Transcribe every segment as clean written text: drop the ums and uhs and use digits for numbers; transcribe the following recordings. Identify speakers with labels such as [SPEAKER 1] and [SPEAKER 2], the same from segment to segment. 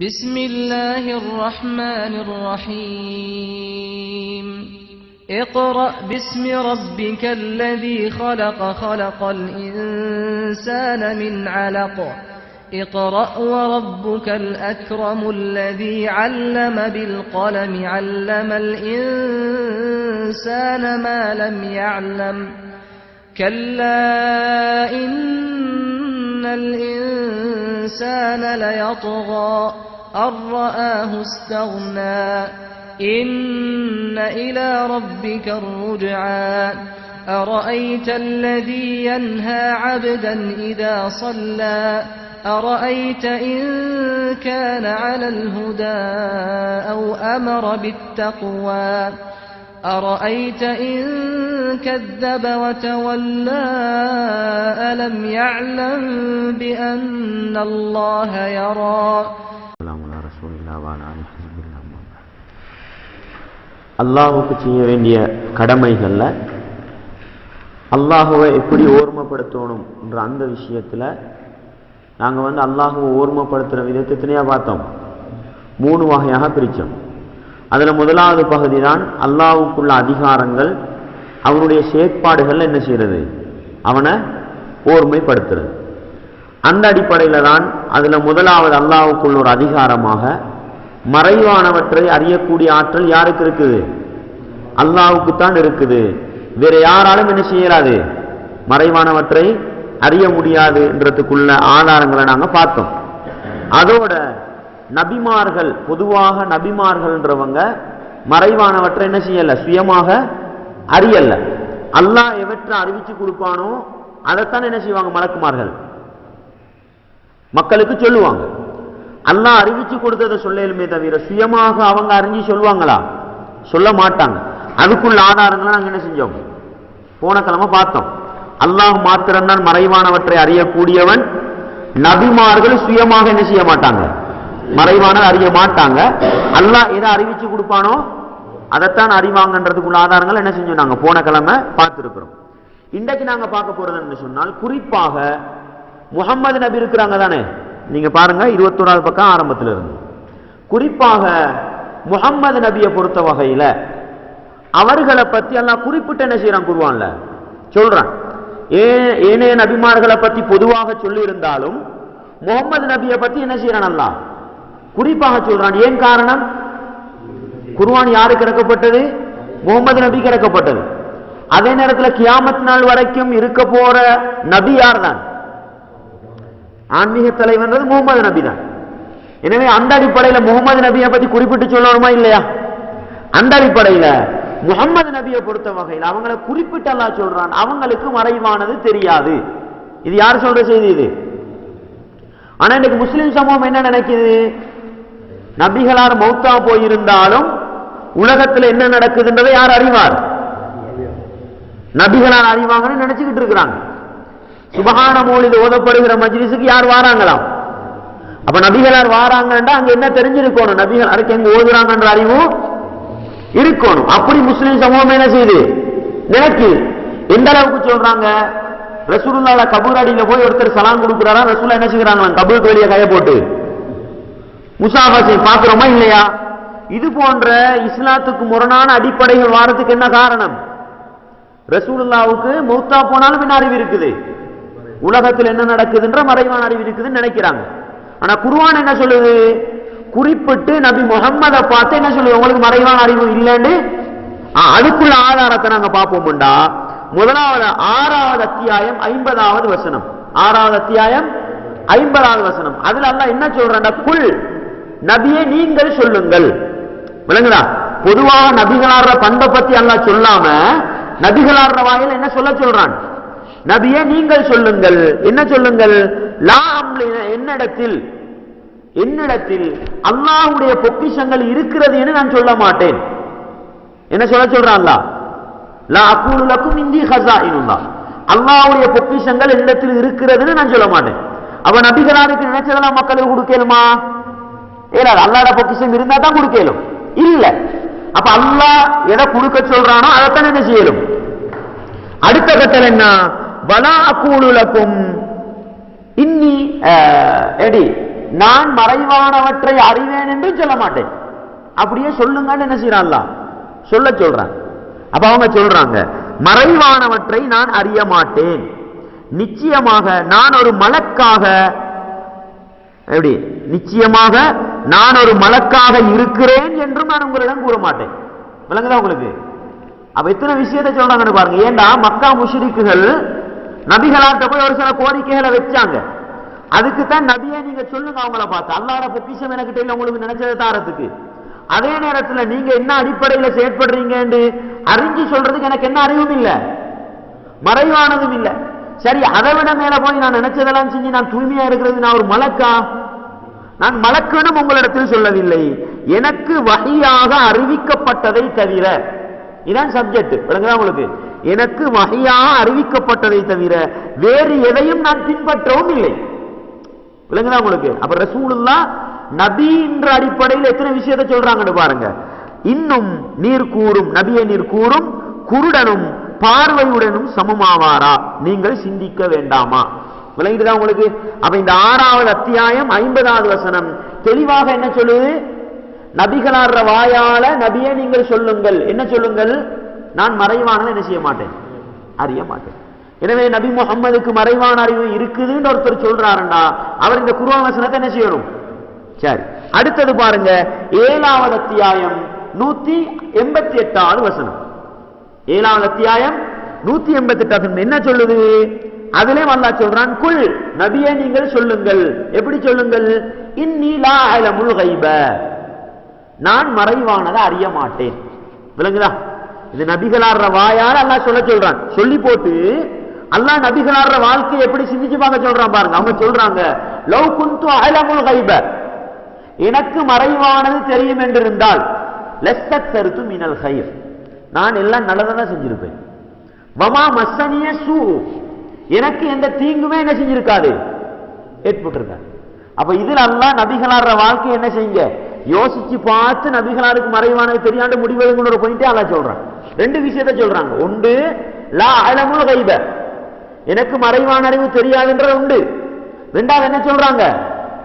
[SPEAKER 1] بسم الله الرحمن الرحيم اقرأ باسم ربك الذي خلق خلق الإنسان من علق اقرأ وربك الأكرم الذي علم بالقلم علم الإنسان ما لم يعلم كلا إن الإنسان ليطغى أن رآه استغنى إن إلى ربك الرجعى أرأيت الذي ينهى عبدا إذا صلى أرأيت إن كان على الهدى أو أمر بالتقوى أرأيت إن كذب وتولى ألم يعلم بأن الله يرى
[SPEAKER 2] அல்லாஹுக்கு செய்ய வேண்டிய கடமைகள்ல அல்லாஹுவை எப்படி ஓர்மைப்படுத்தணும் என்ற அந்த விஷயத்துல நாங்க அல்லாஹுவை ஓர்மைப்படுத்துற விதத்தை எத்தனையா பார்த்தோம், 3 வகையாக பிரிச்சோம். அதுல முதலாவது பகுதி தான் அல்லாஹ்வுக்குள்ள அதிகாரங்கள், அவனுடைய செயற்பாடுகள் என்ன செய்யறது, அவனை ஓர்மைப்படுத்துறது. அந்த அடிப்படையில தான் அதுல முதலாவது அல்லாஹ்வுக்குள்ள ஒரு அதிகாரமாக மறைவானவற்றை அறியக்கூடிய ஆற்றல் யாருக்கு இருக்குது? அல்லாஹ்வுக்கு தான் இருக்குது. வேற யாராலும் என்ன செய்யறாது, மறைவானவற்றை அறிய முடியாதுன்றதுக்குள்ள ஆதாரங்களை நாங்க பார்த்தோம். அதோட நபிமார்கள், பொதுவாக நபிமார்கள்ன்றவங்க மறைவானவற்றை என்ன செய்யல, சுயமாக அறியல. அல்லாஹ் எவற்றை அறிவிச்சு கொடுப்பானோ அதைத்தான் என்ன செய்வாங்க, மலக்குமார்கள் மக்களுக்கு சொல்லுவாங்க. அல்லாஹ் அறிவிச்சு கொடுத்ததை சொல்லலுமே தவிர சுயமாக அவங்க அறிஞ்சு சொல்லுவாங்களா? சொல்ல மாட்டாங்க. அதுக்குள்ள ஆதாரங்களை நாங்க என்ன செஞ்சோம், போன கிழமை பார்த்தோம். அல்லாஹ் மாத்திரம்தான் மறைவானவற்றை அறியக்கூடியவன். நபிமார்கள் சுயமாக என்ன செய்ய மாட்டாங்க, மறைவான அறிய மாட்டாங்க. அல்லாஹ் எதை அறிவிச்சு கொடுப்பானோ அதைத்தான் அறிவாங்கன்றதுக்குள்ள ஆதாரங்கள் என்ன செஞ்சோம், நாங்க போன கிழமை பார்த்திருக்கிறோம். இன்றைக்கு நாங்க பார்க்க போறது என்ன சொன்னால், குறிப்பாக முஹம்மது நபி இருக்கிறாங்க தானே, நீங்க பாருங்க 21வது பக்கம் ஆரம்பத்தில் இருந்து. குறிப்பாக முஹம்மது நபியை பொறுத்த வகையில அவர்களை பத்தி எல்லாம் குறிப்பிட்டு என்ன செய்யறான், குர்ஆன்ல சொல்றான். ஏனைய நபிமார்களை பத்தி பொதுவாக சொல்லி இருந்தாலும் முஹம்மது நபியை பத்தி என்ன செய்யறான், அல்லாஹ் குறிப்பாக சொல்றான். ஏன் காரணம், குர்ஆன் யாருக்கு இறக்கப்பட்டது? முஹம்மது நபிக்கு இறக்கப்பட்டது. அதே நேரத்தில் கியாமத் நாள் வரைக்கும் இருக்க போற நபி யார் தான்? ஆன்மீக தலைவன்றது முஹம்மது நபி தான். எனவே அந்த அடிப்படையில முஹம்மது நபியை பத்தி குறிப்பிட்டு சொல்லணுமா இல்லையா? அந்த அடிப்படையில முஹம்மது நபியை பொறுத்த வகையில் அவங்களை குறிப்பிட்டு அல்லாஹ் சொல்றான், அவங்களுக்கு மறைவானது தெரியாது. இது யார் சொல்ற செய்தி இது? ஆனா இன்னைக்கு முஸ்லிம் சமூகம் என்ன நினைக்குது, நபிகளார் மௌத்தா போயிருந்தாலும் உலகத்துல என்ன நடக்குதுன்றதை யார் அறிவார்? நபிகளார் அறிவாங்கன்னு நினைச்சுக்கிட்டு இருக்கிறாங்க. சுபஹான மௌலித் ஓதப்படுகிற மஜ்லிஸுக்கு யார் வாராங்களாம்? அப்ப நபிகளார் வாராங்கன்னா அங்க என்ன தெரிஞ்சிருக்கணும், நபிகளாருக்கு எங்க ஓதுறாங்கன்ற அறிவும் இருக்கணும். அப்படி முஸ்லிம் சமூகம் என்ன செய்யுது, நினைக்கு. எந்த அளவுக்கு சொல்றாங்க, ரசூலுல்லாஹ் கபூர் அடியில போய் ஒருத்தர் சலாம் கொடுக்கிறாரா, ரசூலுல்லாஹ் என்ன செய்யறாங்க, கபூருக்கு வெளியே கைய போட்டு முசாஃபா பாக்குறோமா இல்லையா? இது போன்ற இஸ்லாத்துக்கு முரணான அடிப்படைகள் வாரத்துக்கு என்ன காரணம்? ரசூலுல்லாஹ்வுக்கு மௌத்தா போனாலும் என்ன அறிவு இருக்குது, உலகத்தில் என்ன நடக்குதுன்ற மறைவான அறிவு இருக்குதுன்னு நினைக்கிறாங்க. ஆனா குர்ஆன் என்ன சொல்லுது, குறிப்பிட்டு நபி முஹம்மதை பார்த்து என்ன சொல்லுது, உங்களுக்கு மறைவான அறிவு இல்லைன்னு. அதுக்குள்ள ஆதாரத்தை நாங்க பார்ப்போம்டா. முதலாவது 6வது அத்தியாயம் 50வது வசனம். 6வது அத்தியாயம் 50வது வசனம். அதுல அல்லாஹ் என்ன சொல்றான்டா, குல் நபியே நீங்கள் சொல்லுங்கள். விளங்குதா? பொதுவாக நபிகளார பண்பை பத்தி அல்லாஹ் சொல்லாம நபிகளார வாயில என்ன சொல்ல சொல்றான், நபியே நீங்கள் சொல்லுங்கள். என்ன சொல்லுங்கள்? லா அம்லின, என்னிடத்தில் அல்லாஹ்வுடைய பொக்கிஷங்கள் இருக்கிறது என்று நான் சொல்ல மாட்டேன். என்ன சொல்ல சொல்றான் அல்லாஹ்? லா அகூலு லக்கும் இந்தி ஹஸாயினுல்லாஹ், அல்லாஹ்வுடைய பொக்கிஷங்கள் என்னிடத்தில் இருக்கிறதுன்னு நான் சொல்ல மாட்டேன். அப்ப நபிகளாருக்கு நினைச்சதெல்லாம் மக்களுக்கு கொடுக்கலுமா? ஏல அல்லாஹ்வுடைய பொக்கிஷம் இருந்தா தான் கொடுக்கலும் இல்ல. அப்ப அல்லாஹ் எதை கொடுக்க சொல்றானோ அதைத்தான் என்ன செய்யலும். அடுத்த கட்டளை என்ன, வலா அகூலு லக்கும் இன்னி எடி நான் மறைவானவற்றை அறிவேன் என்று சொல்ல மாட்டேன். அப்படியே சொல்லுங்கன்னு என்ன செய்யறான் அல்லாஹ் சொல்றான். அப்ப அவங்க சொல்றாங்க, மறைவானவற்றை நான் அறிய மாட்டேன், நிச்சயமாக நான் ஒரு மலக்காக, எப்படி நிச்சயமாக நான் ஒரு மலக்காக இருக்கிறேன் என்றும் நான் உங்களிடம் கூற மாட்டேன். விளங்குதா உங்களுக்கு? அப்ப எத்தனை விஷயத்தை சொல்றாங்கன்னு பாருங்க. ஏண்டா மக்கா முஷ்ரிக்குகள் நபிகளாட்ட போய் ஒரு சில கோரிக்கைகளை வச்சாங்க. அதுக்கு தான் நபியே நீங்க சொல்லுங்க அவங்கள பார்த்து, அல்லாஹ்வோட பொக்கிஷம் எனக்கு தெரியல உங்களுக்கு நினைச்சதை தாரத்துக்கு. அதே நேரத்தில் நீங்க என்ன அடிப்படையில் செயற்படுறீங்க என்று அறிஞ்சு சொல்றதுக்கு எனக்கு என்ன அறிவும் இல்லை, மறைவானதும் இல்லை. சரி, அதை விட மேல போய் நான் நினைச்சதெல்லாம் செஞ்சு நான் தூய்மையா இருக்கிறது நான் ஒரு மலக்கா? நான் மலக்கனும் உங்களிடத்தில் சொல்லவில்லை, எனக்கு வஹியாக அறிவிக்கப்பட்டதை தவிர. இதான் சப்ஜெக்ட். விளங்குதா உங்களுக்கு? எனக்கு வஹியாக அறிவிக்கப்பட்டதை தவிர வேறு எதையும் நான் பின்பற்றவும் இல்லை. விளங்குதா உங்களுக்கு? அப்ப ரசூலுல்லாஹ் நபி என்ற அடிப்படையில் எத்தனை விஷயத்தை சொல்றாங்கன்னு பாருங்க. இன்னும் நீர் கூறும் நபியை நீர் கூறும் குருடனும் பார்வையுடனும் சமமாவாரா, நீங்கள் சிந்திக்க வேண்டாமா? விளங்கிட்டுதான் உங்களுக்கு? அப்ப இந்த 6வது அத்தியாயம் 50வது வசனம் தெளிவாக என்ன சொல்லுது? நபிகளார் வாயால நபியை நீங்கள் சொல்லுங்கள். என்ன சொல்லுங்கள்? நான் மறைவானதை என்ன செய்ய மாட்டேன், அறிய மாட்டேன். எனவே நபி முகம்மதுக்கு மறைவான அறிவு இருக்குதுன்னு ஒருத்தர் சொல்றாருண்டா அவர் இந்த குர்ஆன் வசனத்தை என்ன செய்யணும்? சரி, அடுத்தது பாருங்க 7வது அத்தியாயம் 188வது வசனம். 7வது அத்தியாயம் 188 என்ன சொல்லுது? அதிலே அல்லாஹ் சொல்றான், குல் நபியே நீங்கள் சொல்லுங்கள். எப்படி சொல்லுங்கள்? இன்னி லா அலமுல் கைப, நான் மறைவானதை அறிய மாட்டேன். விளங்குதா? இது நபிகளார் வாயால அல்லாஹ் சொல்றான். சொல்லி போட்டு அல்லாஹ் நபிகளார் வாழ்க்கையை எப்படி சிந்திச்சு பார்க்க சொல்றான் பாருங்க. அவங்க சொல்றாங்க, லவ் குன்து அலமுல் கைப, எனக்கு மறைவானது தெரியும் என்றிருந்தால் லஸ்தக்ஸர்து மினல் கைர், நான் எல்லாம் நல்லதா செஞ்சிருப்பேன். வமா மஸ்ஸனிய சூ, எனக்கு எந்த தீங்குமே என்ன செஞ்சிருக்காது, ஏற்பட்டிருக்காது. அப்ப இதுல அல்லாஹ் நபிகளார் வாழ்க்கை என்ன செய்யுங்க யோசிச்சு பார்த்து நபிகளாருக்கு மறைவானது தெரியாண்டு முடிவெடுங்கிற ஒரு பாயிண்டே அல்லாஹ் சொல்றான். ரெண்டு விஷயத்தை சொல்றாங்க. ஒன்று லா அலமுல் கைப, எனக்கு மறைவான அறிவு தெரியாதுன்றது உண்டு. ரெண்டாவது என்ன சொல்றாங்க?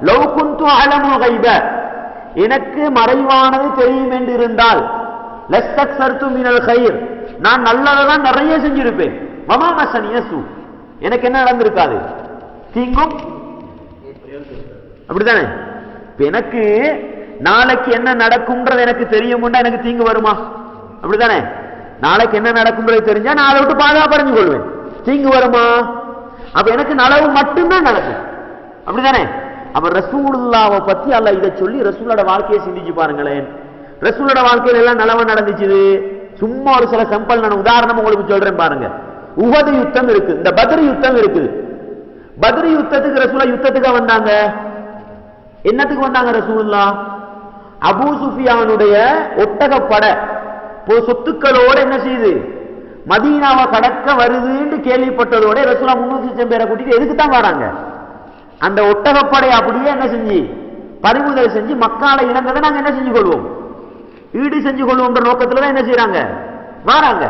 [SPEAKER 2] லவ் குன்து அலமுல் கைப, எனக்கு மறைவானது தெரியும் என்று இருந்தால் லஸ்தக்ஸர்து மினல் கைர், நான் நல்லதான் நிறைய செஞ்சிருப்பேன். வமா மஸ்ஸனிய சூ, எனக்கு என்ன நடந்திருக்காது, தீங்கும். அப்படித்தானே? எனக்கு நாளைக்கு என்ன நடக்கும்ன்றது எனக்கு தெரியும்னா எனக்கு தீங்கு வருமா? அப்படித்தானே? நாளைக்கு என்ன நடக்கும்ன்றது தெரிஞ்சா நான் அதை விட்டு பாதுகாப்பு அடைஞ்சு கொள்வேன். தீங்கு வருமா? அப்ப எனக்கு நலவு மட்டும்தான் நடக்கும். அப்படித்தானே? அப்ப ரசூலுல்லாஹ்வை பத்தி அல்லாஹ் இதை சொல்லி ரசூலோட வாழ்க்கையை சிந்திச்சு பாருங்களேன். ரசூலோட வாழ்க்கையில எல்லாம் நலவ நடந்துச்சு. சும்மா ஒரு சில சாம்பிள் நான் உதாரணம் உங்களுக்கு சொல்றேன் பாருங்க. உஹது யுத்தம் இருக்கு, இந்த பத்ர் யுத்தம் இருக்குது. பத்ர் யுத்தத்துக்கு ரசூலுல்லாஹ் யுத்தத்துக்கு வந்தாங்க. என்னத்துக்கு வந்தாங்க ரசூலுல்லாஹ்? அபூ சுஃபியானுடைய ஒட்டகப்பட சொத்துக்களோட என்ன செய்யுது, மதீனாவை கடக்க வருதுன்னு கேள்விப்பட்டதோட ரசூலுல்லாஹ் 300 பேரை கூட்டிட்டு எதுக்கு தான் வராங்க? அந்த ஒட்டகப்படை அப்படியே என்ன செஞ்சு பறிமுதல் செஞ்சு மக்கால இழந்ததை நாங்க என்ன செஞ்சு கொள்வோம், ஈடு செஞ்சு கொள்வோம்ன்ற நோக்கத்துல தான் என்ன செய்யறாங்க, வராங்க.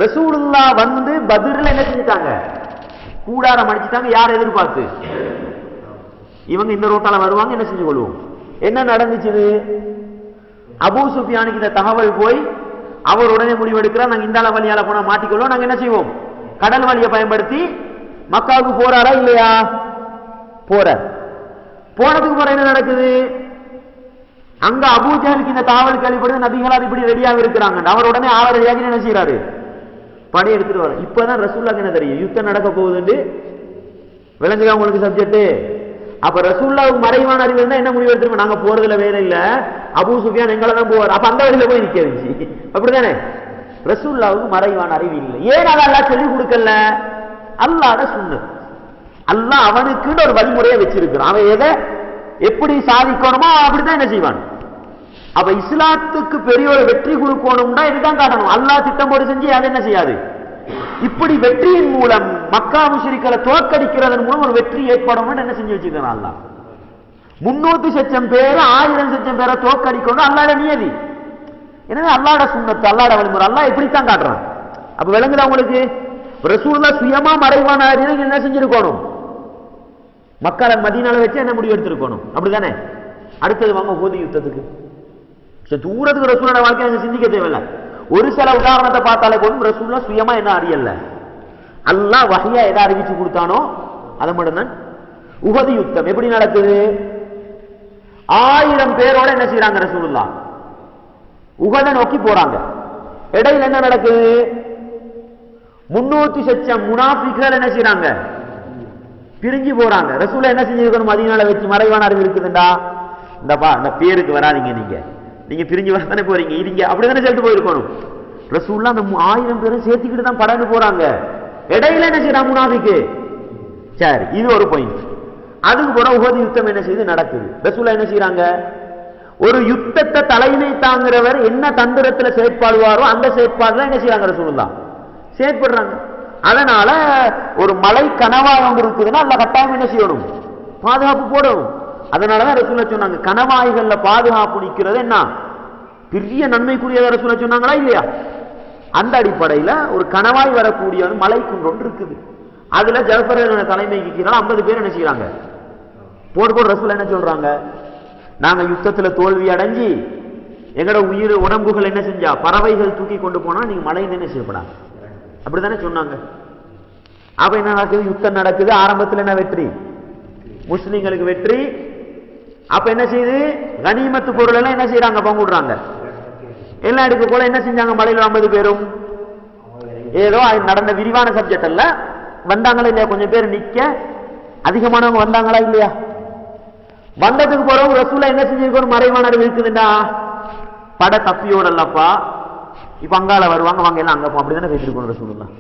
[SPEAKER 2] ரசூலுல்லாஹ் வந்து பத்ர்ல என்ன செஞ்சுட்டாங்க, கூடாரம் அடிச்சுட்டாங்க. யார் எதிர்பார்த்து? இவங்க இந்த ரோட்டால வருவாங்க, என்ன செஞ்சு கொள்வோம். என்ன நடந்துச்சு? அபூ சுஃபியானுக்கு இந்த தகவல் போய் அவர் உடனே முடிவெடுக்கிறார், நாங்க இந்தால வழியால போனா மாட்டிக்கொள்வோம், நாங்க என்ன செய்வோம், கடல் வழியை பயன்படுத்தி மக்காவுக்கு போறாரா இல்லையா? போறார். போனதுக்கு போற என்ன நடக்குது? அங்க அபூ ஜஹலுக்கு இந்த தகவல் கேள்விப்படுது, நபிகளார் இப்படி ரெடியாக இருக்கிறாங்க. அவர் உடனே ஆவரடியாக என்ன செய்யறாரு, படை எடுத்துட்டு வர. இப்பதான் ரசூலுல்லாஹ்க்கு என்ன தெரியும், யுத்தம் நடக்க போகுதுன்னு. விளங்குதா உங்களுக்கு சப்ஜெக்ட்? அப்ப ரசூலுல்லாஹ்வுக்கு மறைவான அறிவு இருந்தா என்ன முடிவு எடுத்துருவோம், நாங்க போறதுல வேற இல்ல, அபூ சுஃபியான் எங்களை தான் போவார். அப்ப அந்த வழியில போய் நிக்க. அப்படித்தானே? ரசூலுல்லாஹ்வுக்கு மறைவான அறிவு இல்லை. ஏன் அதை அல்லாஹ் சொல்லி கொடுக்கல? அல்லாஹ்வோட சுன்னத். அல்லாஹ் அவனுக்குன்னு ஒரு வழிமுறையை வச்சிருக்கிறான். அவன் எதை எப்படி சாதிக்கணுமோ அப்படித்தான் என்ன செய்வான். அப்ப இஸ்லாத்துக்கு பெரிய ஒரு வெற்றி கொடுக்கணும்னா இதுதான் காட்டணும். அல்லாஹ் திட்டம் போட்டு செஞ்சு அதை என்ன செய்யாது. இப்படி வெற்றியின் மூலம் மக்கா முஷ்ரிக்களை தோற்கடிக்கிறதன் மூலம் ஒரு வெற்றி ஏற்படும் என்ன செஞ்சு வச்சிருக்கான் அல்லாஹ். 300 லட்சம் பேர் 1000 லட்சம் பேரை தோற்கடிக்கணும் அல்லாஹ்வோட நியதி. எனவே அல்லாஹ்வோட சுன்னத், அல்லாஹ்வோட வழிமுறை அல்லாஹ் எப்படித்தான் காட்டுறான். அப்ப விளங்குதா உங்களுக்கு? ரசூலுல்லாஹ் சுயமா மறைவான அறிவை என்ன செஞ்சிருக்கணும், மக்களை மதீனால வச்சு என்ன முடிவு எடுத்திருக்கணும், அப்படிதானே? அடுத்தது வாங்க உஹது யுத்தத்துக்கு. தூரத்துக்கு ரசூலோட வாழ்க்கை அங்க சிந்திக்க தேவையில்ல. ஒரு சில உதாரணத்தை பார்த்தாலே போதும். ரசூல்லா சுயமா என்ன அறியல, அல்லாஹ் வஹ்யா எதை அறிவிச்சு கொடுத்தானோ அதை மட்டும்தான். உஹது யுத்தம் எப்படி நடக்குது? 1000 பேரோட என்ன செய்யறாங்க ரசூலுல்லாஹ் உஹத நோக்கி போறாங்க. இடையில என்ன நடக்குது? 300 லட்சம் முனாஃபிக்குகள் என்ன செய்யறாங்க, பிரிஞ்சு போறாங்க. ரசூலுல்லாஹ் என்ன செஞ்சிருக்கணும்? மதீனால வச்சு மறைவான அறிவு இருக்குதுண்டா, இந்தப்பா இந்த பேருக்கு வராதீங்க, நீங்க பிரிஞ்சு வரத்தானே போறீங்க, இருங்க அப்படிதானே சொல்லிட்டு போயிருக்கணும். ரசூலுல்லாஹ் அந்த 1000 பேரும் சேர்த்துக்கிட்டு தான் படகு போறாங்க. இடையில என்ன செய்யறாங்க முனாஃபிக்கு. சரி, இது ஒரு பாயிண்ட். அதுக்கு போற உஹது யுத்தம் என்ன செய்து நடக்குது. ரசூலுல்லாஹ் என்ன செய்யறாங்க? ஒரு யுத்தத்தை தலைமை தாங்கிறவர் என்ன தந்திரத்துல செயற்பாடுவாரோ அந்த செயற்பாடுல என்ன செய்யறாங்க ரசூலுல்லாஹ் செயற்படுறாங்க. அதனால ஒரு மலை கனவா ஒன்று இருக்குதுன்னா அதுல கட்டாயம் என்ன செய்யணும், பாதுகாப்பு போடணும். அதனாலதான் ரசூலுல்லாஹ் சொன்னாங்க, கனவாய்கள்ல பாதுகாப்பு நிக்கிறது என்ன பெரிய நன்மைக்குரியத ரசூலுல்லாஹ் சொன்னாங்களா இல்லையா? அந்த அடிப்படையில ஒரு கனவாய் வரக்கூடிய மலை குன்று ஒன்று இருக்குது. அதுல ஜஃபர் தலைமைக்கு கீழே 50 பேர் என்ன செய்யறாங்க, போட்டு ரசூலுல்லாஹ் என்ன சொல்றாங்க, நாங்க யுத்தத்துல தோல்வி அடைஞ்சி எங்கட உயிர் உடம்புகள் என்ன செஞ்சா பறவைகள் தூக்கி கொண்டு போனா நீங்க மலையில என்ன செய்யப்படாது, அப்படித்தானே சொன்னாங்க. அப்ப என்ன நடக்குது? யுத்தம் நடக்குது. ஆரம்பத்தில் என்ன வெற்றி? முஸ்லிம்களுக்கு வெற்றி. அப்ப என்ன செய்யுது? கனிமத்து பொருள் எல்லாம் என்ன செய்யறாங்க, பங்குடுறாங்க. எல்லாம் எடுக்க போல என்ன செஞ்சாங்க, மலையில 50 பேரும் ஏதோ நடந்த விரிவான சப்ஜெக்ட் அல்ல, வந்தாங்களா இல்லையா? கொஞ்சம் பேர் நிக்க, அதிகமானவங்க வந்தாங்களா இல்லையா? வந்ததுக்கு போறவங்க ரசூலுல்லாஹ் என்ன செஞ்சிருக்கோம், மறைவான அறிவு இருக்குதுண்டா, பட தப்பியோடல்லப்பா இப்ப அங்கால வருவாங்க, வாங்க எல்லாம் அங்க போ, அப்படிதானே பேசிருக்கோம் ரசூலுல்லாஹ்.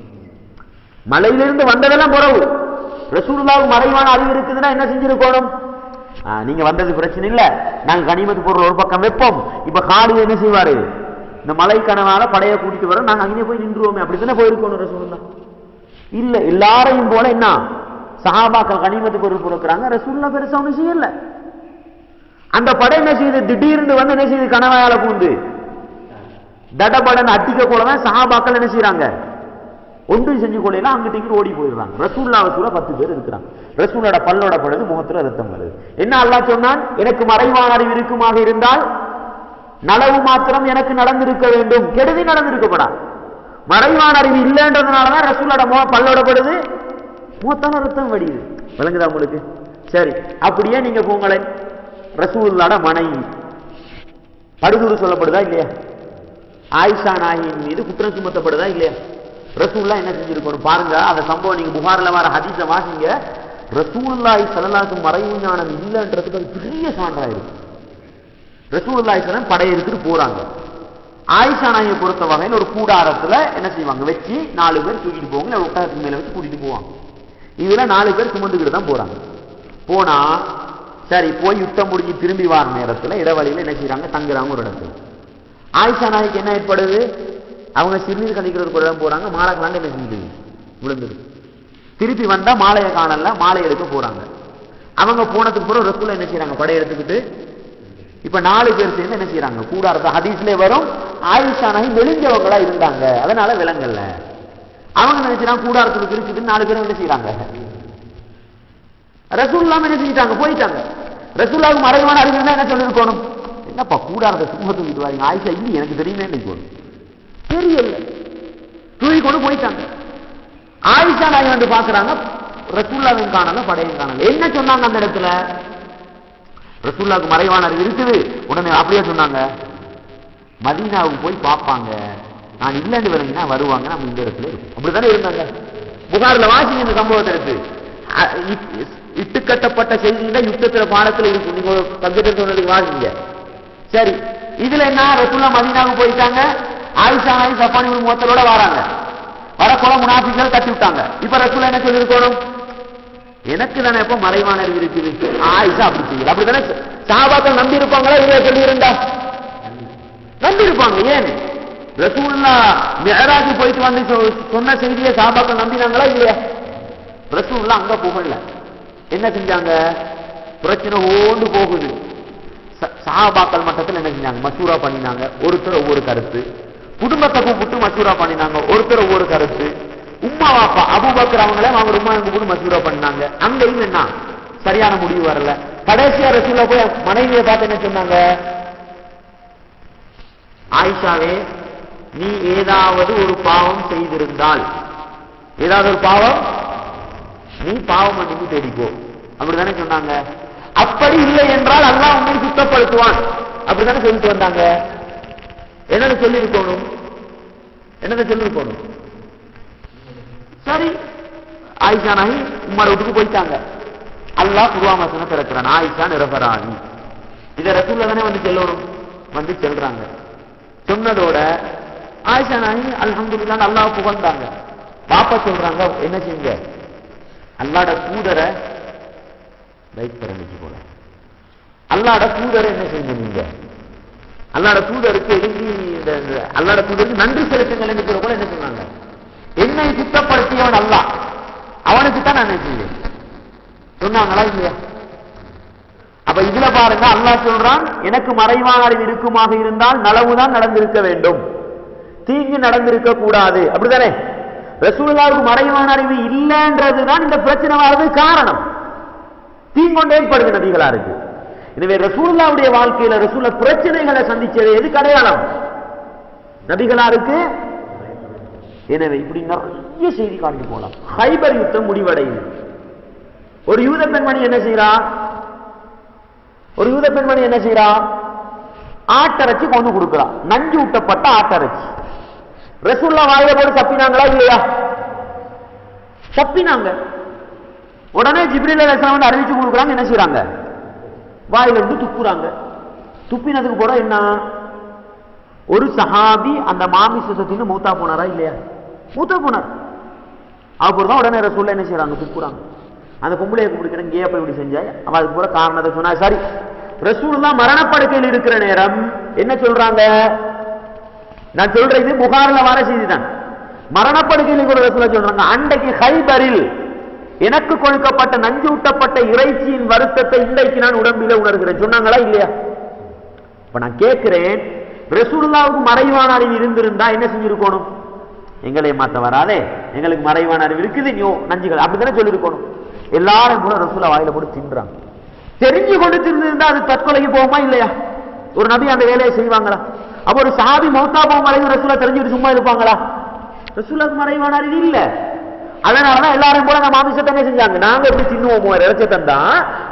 [SPEAKER 2] மலையிலிருந்து வந்ததெல்லாம் போறவு ரசூலுல்லாஹ் மறைவான அறிவு இருக்குதுன்னா என்ன செஞ்சிருக்கணும், நீங்க வந்தது பிரச்சனை இல்ல, நாங்க கனிமத்து பொருள் ஒரு பக்கம் வைப்போம். இப்ப காலித் என்ன செய்வாரு, இந்த மலை கனவால படைய கூட்டிட்டு வரோம், நாங்க அங்கே போய் நின்றுவோமே, அப்படித்தானே போயிருக்கணும் ரசூலுல்லாஹ். இல்ல, எல்லாரையும் போல என்ன சஹாபாக்கள் கனிமத்து பொருள் பொறுக்கிறாங்க, ரசூலுல்லாஹ் பெருசா ஒண்ணு செய்யல. அந்த படை என்ன செய்யுது, திடீர்னு வந்து என்ன செய்யுது, கனவாயால பூந்து தடபடன் அட்டிக்க போலதான் சஹாபாக்கள் என்ன செய்யறாங்க, ஒன்று செஞ்சு கொள்ளையில அங்கிட்டு இங்கிட்டு ஓடி போயிடுறாங்க. ரசூலுல்லாஹ் 10 பேர் இருக்கிறாங்க. ரசூலோட பல்லோட படுது, முகத்துல ரத்தம் வருது. என்ன அல்லாஹ் சொன்னான், எனக்கு மறைவான அறிவு இருக்குமாக இருந்தால் நலவு மாத்திரம் எனக்கு நடந்திருக்க வேண்டும், கெடுதி நடந்திருக்கப்படா. மறைவான அறிவு இல்லைன்றதுனாலதான் ரசூலோட பல்லோட படுது, முகத்தான ரத்தம் வடியுது. விளங்குதா உங்களுக்கு? சரி, அப்படியே நீங்க போங்களேன், ரசூலுல்லாஹ்வோட மனைவி படுதூறு சொல்லப்படுதா இல்லையா? ஆயிஷா நாயின் மீது குற்றம் சுமத்தப்படுதா இல்லையா? ரசூலுல்லாஹ் என்ன செஞ்சிருக்கணும் பாருங்க. அந்த சம்பவம் நீங்க புகார்ல வர ஹதீஸ வாசிங்க. ரசூலுல்லாஹி ஸல்லல்லாஹு அலைஹி வஸல்லம் மறைவு ஞானம் இல்லன்றதுக்கு அது பெரிய சான்றா இருக்கு. ரசூலுல்லாஹி ஸல்லல்லாஹு அலைஹி வஸல்லம் படை எடுத்துட்டு போறாங்க. ஆயிஷா நாயை பொறுத்த வகையில் ஒரு கூடாரத்துல என்ன செய்வாங்க, வச்சு 4 பேர் தூக்கிட்டு போவாங்க, ஒட்டகத்துக்கு மேல வச்சு கூட்டிட்டு போவாங்க. இதுல 4 பேர் சுமந்துக்கிட்டு தான் போறாங்க. போனா சரி, போய் யுத்தம் முடிஞ்சு திரும்பி வர நேரத்துல இடவழியில என்ன செய்யறாங்க, தங்குறாங்க ஒரு இடத்துல. ஆயிஷா நாய்க்கு என்ன ஏற்படுது, அவங்க சிறுநீர் கழிக்கிறதுக்கு ஒரு இடம் போறாங்க, மாலை காணல என்ன செஞ்சு விழுந்துரு. திருப்பி வந்தா மாலையை காணல, மாலை எடுக்க போறாங்க. அவங்க போனதுக்கு பிறகு ரசூலுல்லாஹ் என்ன செய்யறாங்க, படை எடுத்துக்கிட்டு இப்ப 4 பேர் சேர்ந்து என்ன செய்யறாங்க, கூடாரத்தை ஹதீஸ்ல வரும், ஆயிஷா நாய் வெளிஞ்சவங்களா இருந்தாங்க, அதனால விலங்கல்ல. அவங்க நினைச்சாங்க கூடாரத்துக்கு பிரிச்சுட்டு 4 பேரும் என்ன செய்யறாங்க, ரசூலுல்லாஹ் என்ன செஞ்சிட்டாங்க, போயிட்டாங்க. ரசூலுல்லாஹ்வுக்கு மறைவான அறிவு என்ன சொல்லிருக்கணும், என்னப்பா கூடாரத்தை சும்மா தூக்கிட்டு வாங்க, ஆயிஷா இல்ல எனக்கு தெரியுமே நினைக்கணும், தெரியல, தூக்கி கொண்டு போயிட்டாங்க. ஆயிஷா நாய் வந்து பாக்குறாங்க, ரசூலுல்லாஹ்வையும் காணல, படையும் காணல. என்ன சொன்னாங்க அந்த இடத்துல, ரசூலுல்லாஹ்வுக்கு மறைவான அறிவு இருக்குது. உடனே அப்படியே சொன்னாங்க, மதீனாவுக்கு போய் பார்ப்பாங்க, நான் இல்லன்னு விளங்கினா வருவாங்க, நம்ம இந்த இடத்துல இருக்கும். அப்படித்தானே இருந்தாங்க. புகார்ல வாசிங்க இந்த சம்பவத்தை எடுத்து, இட்டுக்கட்டப்பட்ட செய்தியில யுத்தத்துல பாடத்துல இருக்கும். நீங்க சப்ஜெக்ட் சொன்னதுக்கு வாசிங்க. சரி, இதுல என்ன, ரசூலுல்லாஹ் மதீனாவுக்கு போயிட்டாங்க, ஆயிஷா நாய் சஃபானி முகத்தலோட வராங்க. வரப்போல முனாஃபிக்குகள் கட்டி விட்டாங்க. இப்ப ரசூலுல்லாஹ் என்ன சொல்லிருக்கணும், எனக்கு தானே எப்ப மறைவான அறிவு இருக்குது, ஆயிஷா அப்படி செய்யல. அப்படித்தானே சஹாபாக்கள் நம்பி இருப்பாங்களா இல்லையா? சொல்லி இருந்தா நம்பி இருப்பாங்க. ஏன் ரசூலுல்லாஹ் மிஅராஜ் போயிட்டு வந்து சொன்ன செய்தியை சஹாபாக்கள் நம்பினாங்களா இல்லையா? ரசூலுல்லாஹ் அங்க போகல. என்ன செஞ்சாங்க, பிரச்சனை ஓண்டு போகுது. சஹாபாக்கள் மட்டத்தில் என்ன செஞ்சாங்க, மசூரா பண்ணினாங்க, ஒருத்தர் ஒவ்வொரு கருத்து. குடும்பத்தை கூப்பிட்டு மசூரா பண்ணினாங்க, ஒருத்தர் ஒவ்வொரு கருத்து. உம்மா வாப்பா அபூபக்கர் அவங்களே அவங்க உம்மா கூப்பிட்டு மசூரா பண்ணாங்க. அங்கேயும் என்ன சரியான முடிவு வரல. கடைசியா ரசூலுல்லாஹ் போய் மனைவியை பார்த்து என்ன சொன்னாங்க? ஆயிஷாவே, நீ ஏதாவது ஒரு பாவம் செய்திருந்தால், ஏதாவது ஒரு பாவம், நீ பாவம் மன்னிப்பு தேடிக்கோ, அப்படித்தானே சொன்னாங்க. அப்படி இல்லை என்றால் அல்லாஹ் உன்னை சுத்தப்படுத்துவான், அப்படித்தானே சொல்லிட்டு வந்தாங்க. என்னன்னு சொல்லிருக்கணும், என்னன்னு சொல்லிருக்கணும். சரி, ஆயிஷா நாயி உம்மரை விட்டுக்கு போயிட்டாங்க. அல்லாஹ் குர்ஆன் வசனம் திறக்கிறான், ஆயிஷா நிரபராணி. இதை ரசூலுல்லாஹ் தானே வந்து சொல்லணும், வந்து சொல்றாங்க. சொன்னதோட ஆயிஷா நாயி அல்ஹம்துலில்லாஹ் அல்லாஹ் புகழ்ந்தாங்க. பாப்பா சொல்றாங்க, என்ன செய்யுங்க, அல்லாஹ்ட தூதரை லைட் பரணிச்சு போல, அல்லாஹ்ட தூதரை என்ன செய்யுங்க, நீங்க அல்லாஹ்ட தூதருக்கு எழுதி அல்லாஹ்ட தூதருக்கு நன்றி செலுத்துங்கள் என்று கூட என்ன சொன்னாங்க, என்னை சுத்தப்படுத்தியவன் அல்லாஹ், அவனுக்கு தான் நான் செய்வேன் சொன்னாங்களா இல்லையா? அப்ப இதுல பாருங்க, அல்லாஹ் சொல்றான், எனக்கு மறைவான அறிவு இருக்குமாக இருந்தால் நலவுதான் நடந்திருக்க வேண்டும், தீங்கு நடந்திருக்க கூடாது, அப்படித்தானே? ரசூலுல்லாஹ்வுக்கு மறைவான அறிவு இல்லைன்றதுதான் இந்த பிரச்சனை வர்றது காரணம். தீங்கொண்டு ஏற்படுது நபிகளாருக்கு. எனவே ரசூலுல்லாஹ்வுடைய வாழ்க்கையில ரசூலுல்லாஹ் பிரச்சனைகளை சந்திச்சது எது அடையாளம்? நபிகளாருக்கு. எனவே இப்படி நிறைய செய்தி காட்டி போலாம். ஹைபர் யுத்தம் முடிவடையுது. ஒரு யூத பெண்மணி என்ன செய்யறா, ஒரு யூத பெண்மணி என்ன செய்யறா, ஆட்டரைச்சி கொண்டு கொடுக்கிறா, நஞ்சு ஊட்டப்பட்ட ஆட்டரைச்சி. ரசூலுல்லாஹ் வாயில போட்டு தப்பினாங்களா இல்லையா? தப்பினாங்க. உடனே ஜிப்ரீல் அலைஹிஸ்ஸலாம் வந்து அறிவிச்சு கொடுக்குறாங்க, என்ன செய்யறாங்க, வாயில இருந்து துப்புறாங்க. துப்பினதுக்கு போற என்ன, ஒரு சஹாபி அந்த மாமிசத்தின் மூத்தா போனாரா இல்லையா? மூத்தா போனார். அப்புறம் உடனே ரசூலுல்லாஹ் என்ன செய்யறாங்க, துப்புறாங்க. அந்த பொம்பளையை கூப்பிடுக்கிறேன், ஏன் இப்படி செஞ்சாய், அவன் அதுக்கு கூட காரணத்தை சொன்னா. சரி, ரசூலுல்லாஹ் மரணப்படுக்கையில் இருக்கிற நேரம் என்ன சொல்றாங்க, நான் சொல்றேன் இது புகார்ல வர செய்தி தான். மரணப்படுக்கையில் கூட ரசூலுல்லாஹ் சொல்றாங்க, அன்றைக்கு ஹைபரில் எனக்கு கொடுக்கப்பட்ட நஞ்சூட்டப்பட்ட இறைச்சியின் வருத்தத்தை இன்றைக்கு நான் உடம்பில உணர்கிறேன் சொன்னாங்களா இல்லையா? இப்ப நான் கேட்கிறேன், ரசூலுல்லாஹ்வுக்கு மறைவான அறிவு இருந்திருந்தா என்ன செஞ்சிருக்கணும்? எங்களை மாத்த வராதே, எங்களுக்கு மறைவான அறிவு இருக்குது, நீ நஞ்சுகள் அப்படித்தானே சொல்லிருக்கணும். எல்லாரும் கூட ரசூலுல்லாஹ் வாயில போட்டு தின்றாங்க. தெரிஞ்சு கொண்டு தின்னிருந்தா அது தற்கொலைக்கு போகுமா இல்லையா? ஒரு நபி அந்த வேலையை செய்வாங்களா? அப்ப ஒரு சஹாபி மௌத்தா போகும் வரைக்கும் ரசூலுல்லாஹ் தெரிஞ்சுட்டு சும்மா இருப்பாங்களா? ரசூலுல்லாஹ்வுக்கு மறைவான அறிவு இல்ல. அதனாலதான் எல்லாரும் போல நம்ம மாமிசத்தை என்ன செஞ்சாங்க, நாங்க எப்படி தின்னுவோமோ இறைச்ச தந்தா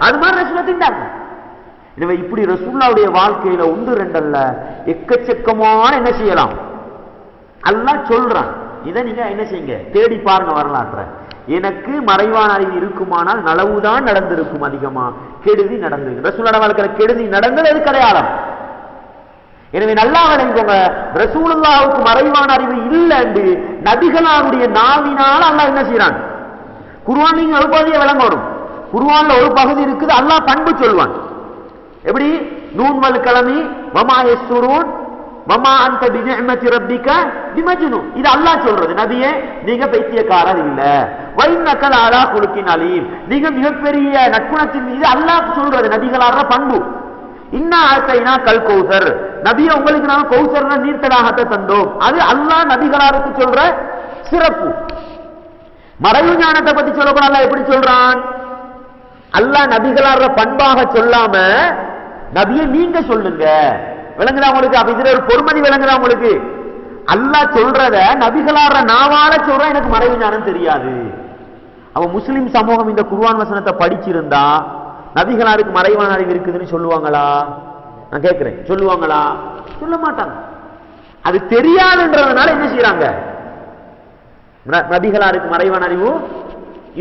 [SPEAKER 2] அது மாதிரி ரசூலுல்லாஹ் தின்னாங்க. எனவே இப்படி ரசூலுல்லாஹ்வுடைய வாழ்க்கையில ஒன்று ரெண்டல்ல எக்கச்சக்கமான என்ன செய்யலாம் அல்லாஹ் சொல்றான். இதை நீங்க என்ன செய்யுங்க, தேடி பாருங்க வரலாற்ற. எனக்கு மறைவான அறிவு இருக்குமானால் நலவுதான் நடந்திருக்கும், அதிகமா கெடுதி நடந்திருக்கு. ரசூலுல்லாஹ் வாழ்க்கையில கெடுதி நடந்தது அது அடையாளம். எனவே நல்லா விளங்குங்க, ரசூலுல்லாஹ்வுக்கு மறைவான அறிவு இல்லை என்று நபிகளாருடைய நாவினால் அல்லாஹ் என்ன செய்யறான். குர்ஆன் நீங்க ஒரு பகுதியை விளங்கணும். குர்ஆன்ல ஒரு பகுதி இருக்குது, அல்லாஹ் பண்பு சொல்வான். எப்படி, நூன் வல் கலமி வமா யஸ்துரூன் வமா அன்த பிநிஅமத்தி ரப்பிக பிமஜ்னூன், இது அல்லாஹ் சொல்றது. நபியே நீங்க பைத்தியக்காரர் இல்ல, வைன்னக லஅலா குலுகின் அலீம், நீங்க மிகப்பெரிய நற்குணத்தின் மீது அல்லாஹ் சொல்றது. நபிகளார பண்பு. இன்னா ஆத்தைனா கல் கௌசர், நபியை உங்களுக்கு நாம கௌசர்னா நீர்த்தடாகத்தை தந்தோம், அது அல்லாஹ் நபிகளாருக்கு சொல்ற சிறப்பு. மறைவு ஞானத்தை பத்தி சொல்லக்கூட அல்லாஹ் எப்படி சொல்றான், அல்லாஹ் நபிகளார பண்பாக சொல்லாம நபியை நீங்க சொல்லுங்க. விளங்குதா உங்களுக்கு? அப்ப இதுல ஒரு பொறுமதி விளங்குதா உங்களுக்கு? அல்லாஹ் சொல்றத நபிகளார நாவால சொல்ற எனக்கு மறைவு ஞானம் தெரியாது. அவ முஸ்லிம் சமூகம் இந்த குர்ஆன் வசனத்தை படிச்சிருந்தா நபிகளாருக்கு மறைவான அறிவு இருக்குதுன்னு சொல்லுவாங்களா? நான் கேட்கிறேன், சொல்லுவாங்களா? சொல்ல மாட்டாங்க. அது தெரியாதுன்றதுனால என்ன செய்யறாங்க, நபிகளாருக்கு மறைவான அறிவு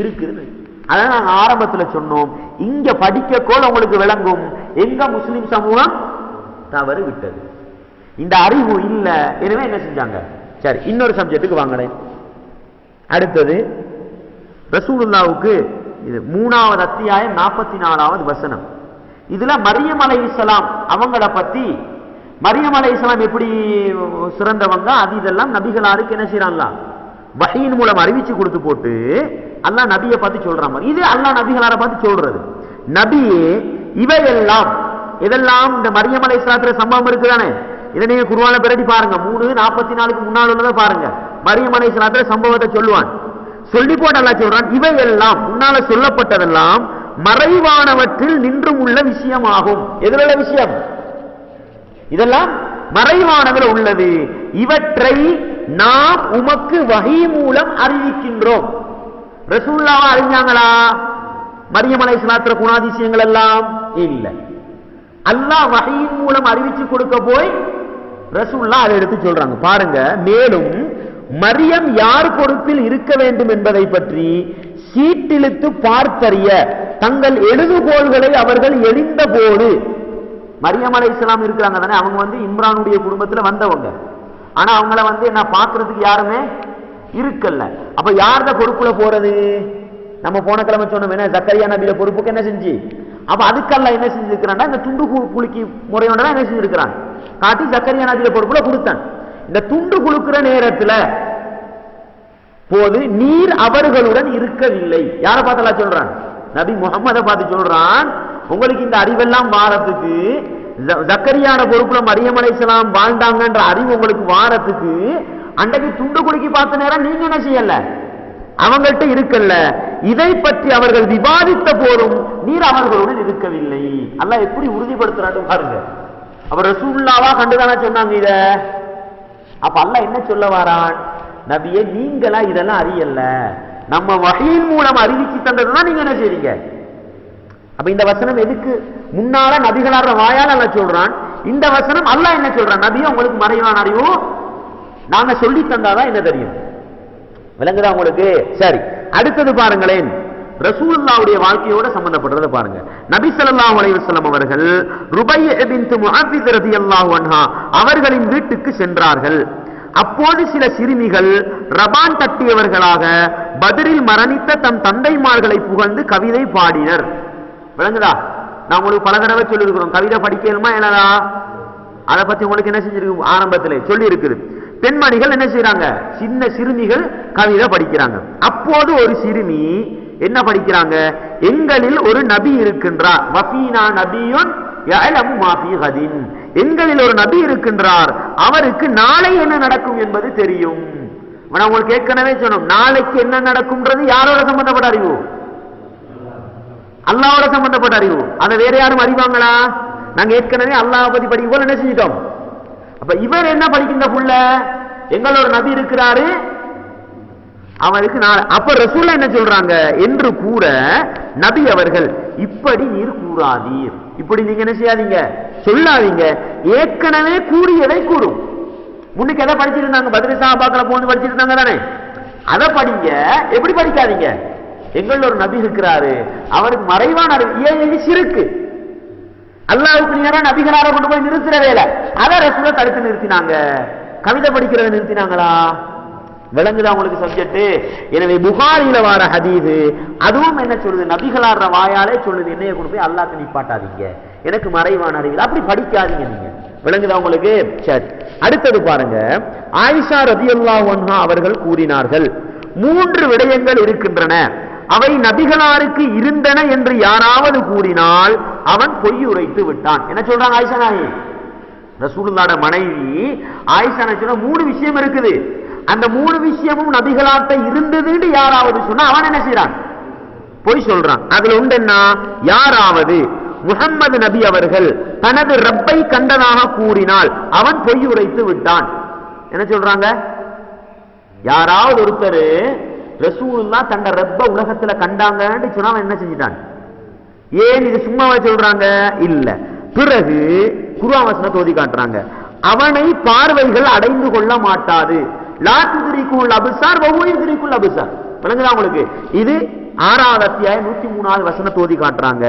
[SPEAKER 2] இருக்குது. அதான் நாங்க ஆரம்பத்துல சொன்னோம், இங்க படிக்க கோல உங்களுக்கு விளங்கும் எங்க முஸ்லிம் சமூகம் தவறு விட்டது, இந்த அறிவு இல்ல. எனவே என்ன செஞ்சாங்க. சரி, இன்னொரு சப்ஜெக்டுக்கு வாங்கினேன். அடுத்தது ரசூலுல்லாஹ்வுக்கு இது 3வது அத்தியாயம் 44வது வசனம். இதுல மரியம் அலைஹிஸ்ஸலாம் அவங்கள பத்தி, மரியம் அலைஹிஸ்ஸலாம் எப்படி சிறந்தவங்க அது இதெல்லாம் நபிகளாருக்கு என்ன செய்யறாங்களா, வஹீயின் மூலம் அறிவிச்சு கொடுத்து போட்டு அல்லாஹ் நபியை பார்த்து சொல்றாங்க. இது அல்லாஹ் நபிகளார பார்த்து சொல்றது. நபியே இவையெல்லாம் இதெல்லாம் இந்த மரியம் அலைஹிஸ்ஸலாத்துல சம்பவம் இருக்குதானே, இதை நீங்க குர்ஆன்ல பிரட்டி பாருங்க. 3:44க்கு முன்னால் உள்ளதை பாருங்க. மரியம் அலைஹிஸ்ஸலாத்துல சம்பவத்தை சொல்லுவான். சொல்லி போட்டு அல்லாஹ் சொல்றான், இவையெல்லாம் முன்னால சொல்லப்பட்டதெல்லாம் மறைவானவற்றில் நின்றும் உள்ள விஷயமாகும். எதில் உள்ள விஷயம்? இதெல்லாம் மறைவானதில் உள்ளது. இவற்றை நாம் உமக்கு வஹீ மூலம் அறிவிக்கின்றோம். ரசூலுல்லாஹ் அறிஞ்சாங்களா மரியம் அலைஹிஸ்ஸலாத்து குணாதிசயங்கள் எல்லாம்? இல்ல. அல்லாஹ் வஹீயின் மூலம் அறிவிச்சு கொடுக்க போய் ரசூலுல்லாஹ் அதை எடுத்து சொல்றாங்க. பாருங்க, மேலும் மரியம் யார் பொறுப்பில் இருக்க வேண்டும் என்பதை பற்றி சீட்டிழுத்து பார்த்தறிய தங்கள் எழுதுகோள்களை அவர்கள் எழிந்த போது, மரியம் அலைஹிஸ்ஸலாம் இருக்கிறாங்க தானே, அவங்க இம்ரானுடைய குடும்பத்துல வந்தவங்க. ஆனா அவங்கள என்ன பாக்குறதுக்கு யாருமே இருக்கல்ல. அப்ப யார்த பொறுப்புல போறது? நம்ம போன கிழமை சொன்னோம் என்ன, ஜக்கரியா நபியோட பொறுப்புக்கு என்ன செஞ்சு, அப்ப அதுக்கெல்லாம் என்ன செஞ்சிருக்கிறான், இந்த துண்டு குலுக்கி முறையோட என்ன செஞ்சிருக்கிறான் காட்டி ஜக்கரியா நபியோட பொறுப்புல கொடுத்தான். இந்த துண்டு குலுக்குற நேரத்துல போது நீர் அவர்களுடன் இருக்கவில்லை. யாரை பார்த்தா சொல்றான்? நபி முகம்மதை பார்த்து சொல்றான், உங்களுக்கு இந்த அறிவெல்லாம் வாரத்துக்கு, ஜக்கரியான பொறுப்புல மரியம் அலைஹிஸ்ஸலாம் வாழ்ந்தாங்கன்ற அறிவு உங்களுக்கு வாரத்துக்கு அன்றைக்கு துண்டு குலுக்கி பார்த்த நேரம் நீங்க என்ன செய்யல, அவங்கள்ட்ட இருக்கல்ல. இதை பற்றி அவர்கள் விவாதித்த போதும் நீர் அவர்களுடன் இருக்கவில்லை. அல்லாஹ் எப்படி உறுதிப்படுத்துறான்னு பாருங்க. அவர் ரசூலுல்லாஹ்வா கண்டுதானே சொன்னாங்க இத. அப்ப அல்லாஹ் என்ன சொல்ல வாரான், நபியே நீங்களா இதெல்லாம் அறியல, நம்ம வஹீயின் மூலம் அறிவிச்சு தந்ததுதான் நீங்க என்ன செய்றீங்க. அப்ப இந்த வசனம் எதுக்கு முன்னால நபிகளார வாயால் அல்லாஹ் சொல்றான், இந்த வசனம் அல்லாஹ் என்ன சொல்றான், நபியே உங்களுக்கு மறைவான அறிவு நாங்க சொல்லி தந்தாதான் என்ன தெரியும். விளங்குதா உங்களுக்கு? சரி, அடுத்தது பாருங்களேன், ரசூலுல்லாஹ்வுடைய வாழ்க்கையோட சம்பந்தப்படுறத பாருங்க. நபி ஸல்லல்லாஹு அலைஹி வஸல்லம் அவர்கள் ருபைய பின்த் முஅவ்வித் ரலியல்லாஹு அன்ஹா அவர்களின் வீட்டுக்கு சென்றார்கள். அப்போது சில சிறுமிகள் ரபான் தட்டியவர்களாக பத்ரில் மரணித்த தம் தந்தைமார்களை புகழ்ந்து கவிதை பாடினர். விளங்குதா? நான் உங்களுக்கு பல தடவை சொல்லி இருக்கிறோம், கவிதை படிக்கணுமா என்னடா, அதை பத்தி உங்களுக்கு என்ன செஞ்சிருக்கு, ஆரம்பத்தில் சொல்லி இருக்குது. பெண்மணிகள் என்ன செய்யறாங்க, சின்ன சிறுமிகள் கவிதை படிக்கிறாங்க. அப்போது ஒரு சிறுமி என்ன படிக்கிறாங்க, எங்களில் ஒரு நபி இருக்கின்றார், வஃபீனா நபியுன் யஅலமு மா ஃபீ கதின், எங்களில் ஒரு நபி இருக்கின்றார், அவருக்கு நாளை என்ன நடக்கும் என்பது தெரியும். நான் உங்களுக்கு ஏற்கனவே சொன்னோம், நாளைக்கு என்ன நடக்கும்ன்றது யாரோட சம்பந்தப்பட்ட அறிவு, அல்லாஹ்வோட சம்பந்தப்பட்ட அறிவு. அதை வேற யாரும் அறிவாங்களா? நாங்க ஏற்கனவே அல்லாஹ் பத்தி படிக்கும் போது என்ன செஞ்சிட்டோம். அப்ப இவர் என்ன படிக்கின்ற புள்ள, எங்களோட நபி இருக்கிறாரு, அவருக்கு நாளை. அப்ப ரசூலுல்லாஹ் என்ன சொல்றாங்க என்று கூற நபி அவர்கள், இப்படி நீர் கூறாதீர், இப்படி நீங்க என்ன செய்யாதீங்க, சொல்லாதீங்க, ஏற்கனவே கூறியதை கூறும். முன்னுக்கு எதை படிச்சிருந்தாங்க, பத்ரி சஹாபாக்களை போந்து படிச்சிருந்தாங்க தானே, அதை படிங்க. எப்படி படிக்காதீங்க, எங்களோட ஒரு நபி இருக்கிறாரு, அவருக்கு மறைவான அறிவு சிறுக்கு, அல்லாஹ்வுக்கு நேரா நபிகளார கொண்டு போய் நிறுத்துற வேலை, அதை ரசூலுல்லாஹ் தடுத்து நிறுத்தினாங்க. கவிதை படிக்கிறத நிறுத்தினாங்களா? விளங்குதா உங்களுக்கு சப்ஜெக்ட்? எனவே புகாரில வார ஹதீஸ் அதுவும் என்ன சொல்லுது, நபிகளார வாயாலே சொல்லுது, என்னைய கொண்டு போய் அல்லாஹ்க்கு நிப்பாட்டாதீங்க, எனக்கு மறைவான அறிவு, அப்படி படிக்காதீங்க நீங்க. விளங்குதா உங்களுக்கு? சரி, அடுத்தது பாருங்க. ஆயிஷா ரலியல்லாஹு அன்ஹா அவர்கள் கூறினார்கள், 3 விடயங்கள் இருக்கின்றன, அவை நபிகளாருக்கு இருந்தன என்று யாராவது கூறினால் அவன் பொய் உரைத்து விட்டான். என்ன சொல்றாங்க ஆயிஷா நாயகி, ரசூலுல்லாஹ்வோட மனைவி ஆயிஷா நாயகி சொன்ன 3 விஷயம் இருக்குது, அந்த 3 விஷயமும் நபிகளார்ட்ட இருந்ததுன்னு யாராவது சொன்னா அவன் என்ன செய்யறான், பொய் சொல்றான். அதுல உண்டு என்ன, யாராவது முஹம்மது நபி அவர்கள் தனது ரப்பை கண்டதாக கூறினால் அவன் பொய் உரைத்து விட்டான். என்ன சொல்றாங்க, யாராவது ஒருத்தர் ரசூலுல்லாஹ் தன்னை ரப்ப உலகத்துல கண்டாங்கன்னு சொன்னா அவன் என்ன செஞ்சிட்டான். ஏன் இது சும்மாவா சொல்றாங்க? இல்ல. பிறகு குர்ஆன் வசனத்தை ஓதி காட்டுறாங்க, அவனை பார்வைகள் அடைந்து கொள்ள மாட்டாது, லா துத்ரிகுல் அப்சார் வ ஹுவ யுத்ரிகுல் அப்சார். விளங்குதா உங்களுக்கு? இது 6வது அத்தியாயம் 103வது வசனத்தை ஓதி காட்டுறாங்க,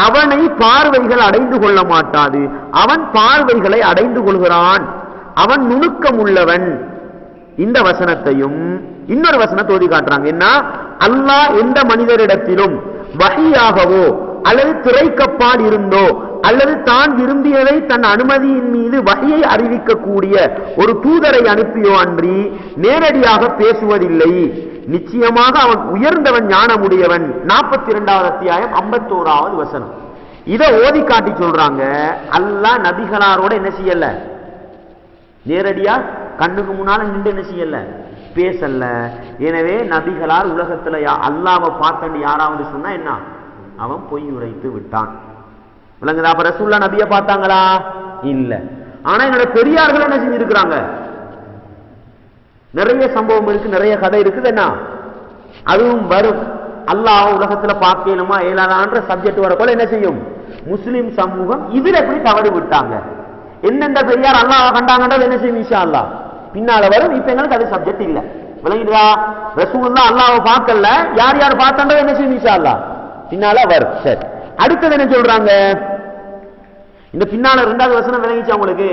[SPEAKER 2] அவனை பார்வைகள் அடைந்து கொள்ள மாட்டாது, அவன் பார்வைகளை அடைந்து கொள்கிறான், அவன் நுணுக்கம் உள்ளவன். இந்த வசனத்தையும் இன்னொரு வசனத்தை ஓதி காட்டுறாங்க, என்ன, அல்லாஹ் எந்த மனிதரிடத்திலும் வஹியாகவோ அல்லது திரைக்கப்பால் இருந்தோ அல்லது தான் விரும்பியதை தன் அனுமதியின் மீது வஹியை அறிவிக்கக்கூடிய ஒரு தூதரை அனுப்பியோ அன்றி நேரடியாக பேசுவதில்லை, நிச்சயமாக அவன் உயர்ந்தவன், ஞானமுடையவன். 42வது அத்தியாயம் 51வது வசனம். இதை ஓதி காட்டி சொல்றாங்க, அல்லாஹ் நபிகளாரோட என்ன செய்யல, நேரடியா கண்ணுக்கு முன்னால நின்று என்ன செய்யல, பேசல. எனவே நபிகளார் உலகத்துல அல்லாஹ்வை பார்த்தன்னு யாராவது சொன்னா என்ன அவன் பொய் உரைத்து விட்டான். விளங்குதா? அப்ப ரசூலுல்லாஹ் நபியை பார்த்தாங்களா? இல்ல. ஆனா என்னோட பெரியார்கள் என்ன செஞ்சிருக்கிறாங்க? நிறைய சம்பவம் இருக்கு, நிறைய கதை இருக்குது. என்ன அதுவும் வரும். அல்லாஹ் உலகத்துல பார்க்கணுமா ஏலாதான்ற சப்ஜெக்ட் வரப்போல என்ன செய்யும் முஸ்லிம் சமூகம் இதுல எப்படி தவறு விட்டாங்க, என்னென்ன பெரியார் அல்லாஹ் கண்டாங்கன்றது என்ன செய்யும் இன்ஷா அல்லாஹ் பின்னால வரும். இப்ப எங்களுக்கு அது சப்ஜெக்ட் இல்ல. விளங்கிடுதா? ரசூலுல்லாஹ் அல்லாஹ்வை பார்க்கல, யார் யார் பார்த்தாண்டோ என்ன செய்யும் இன்ஷா அல்லாஹ் பின்னால வரும். சரி, அடுத்தது என்ன சொல்றாங்க? இந்த பின்னால 2வது வசனம் விளங்கிச்சு உங்களுக்கு?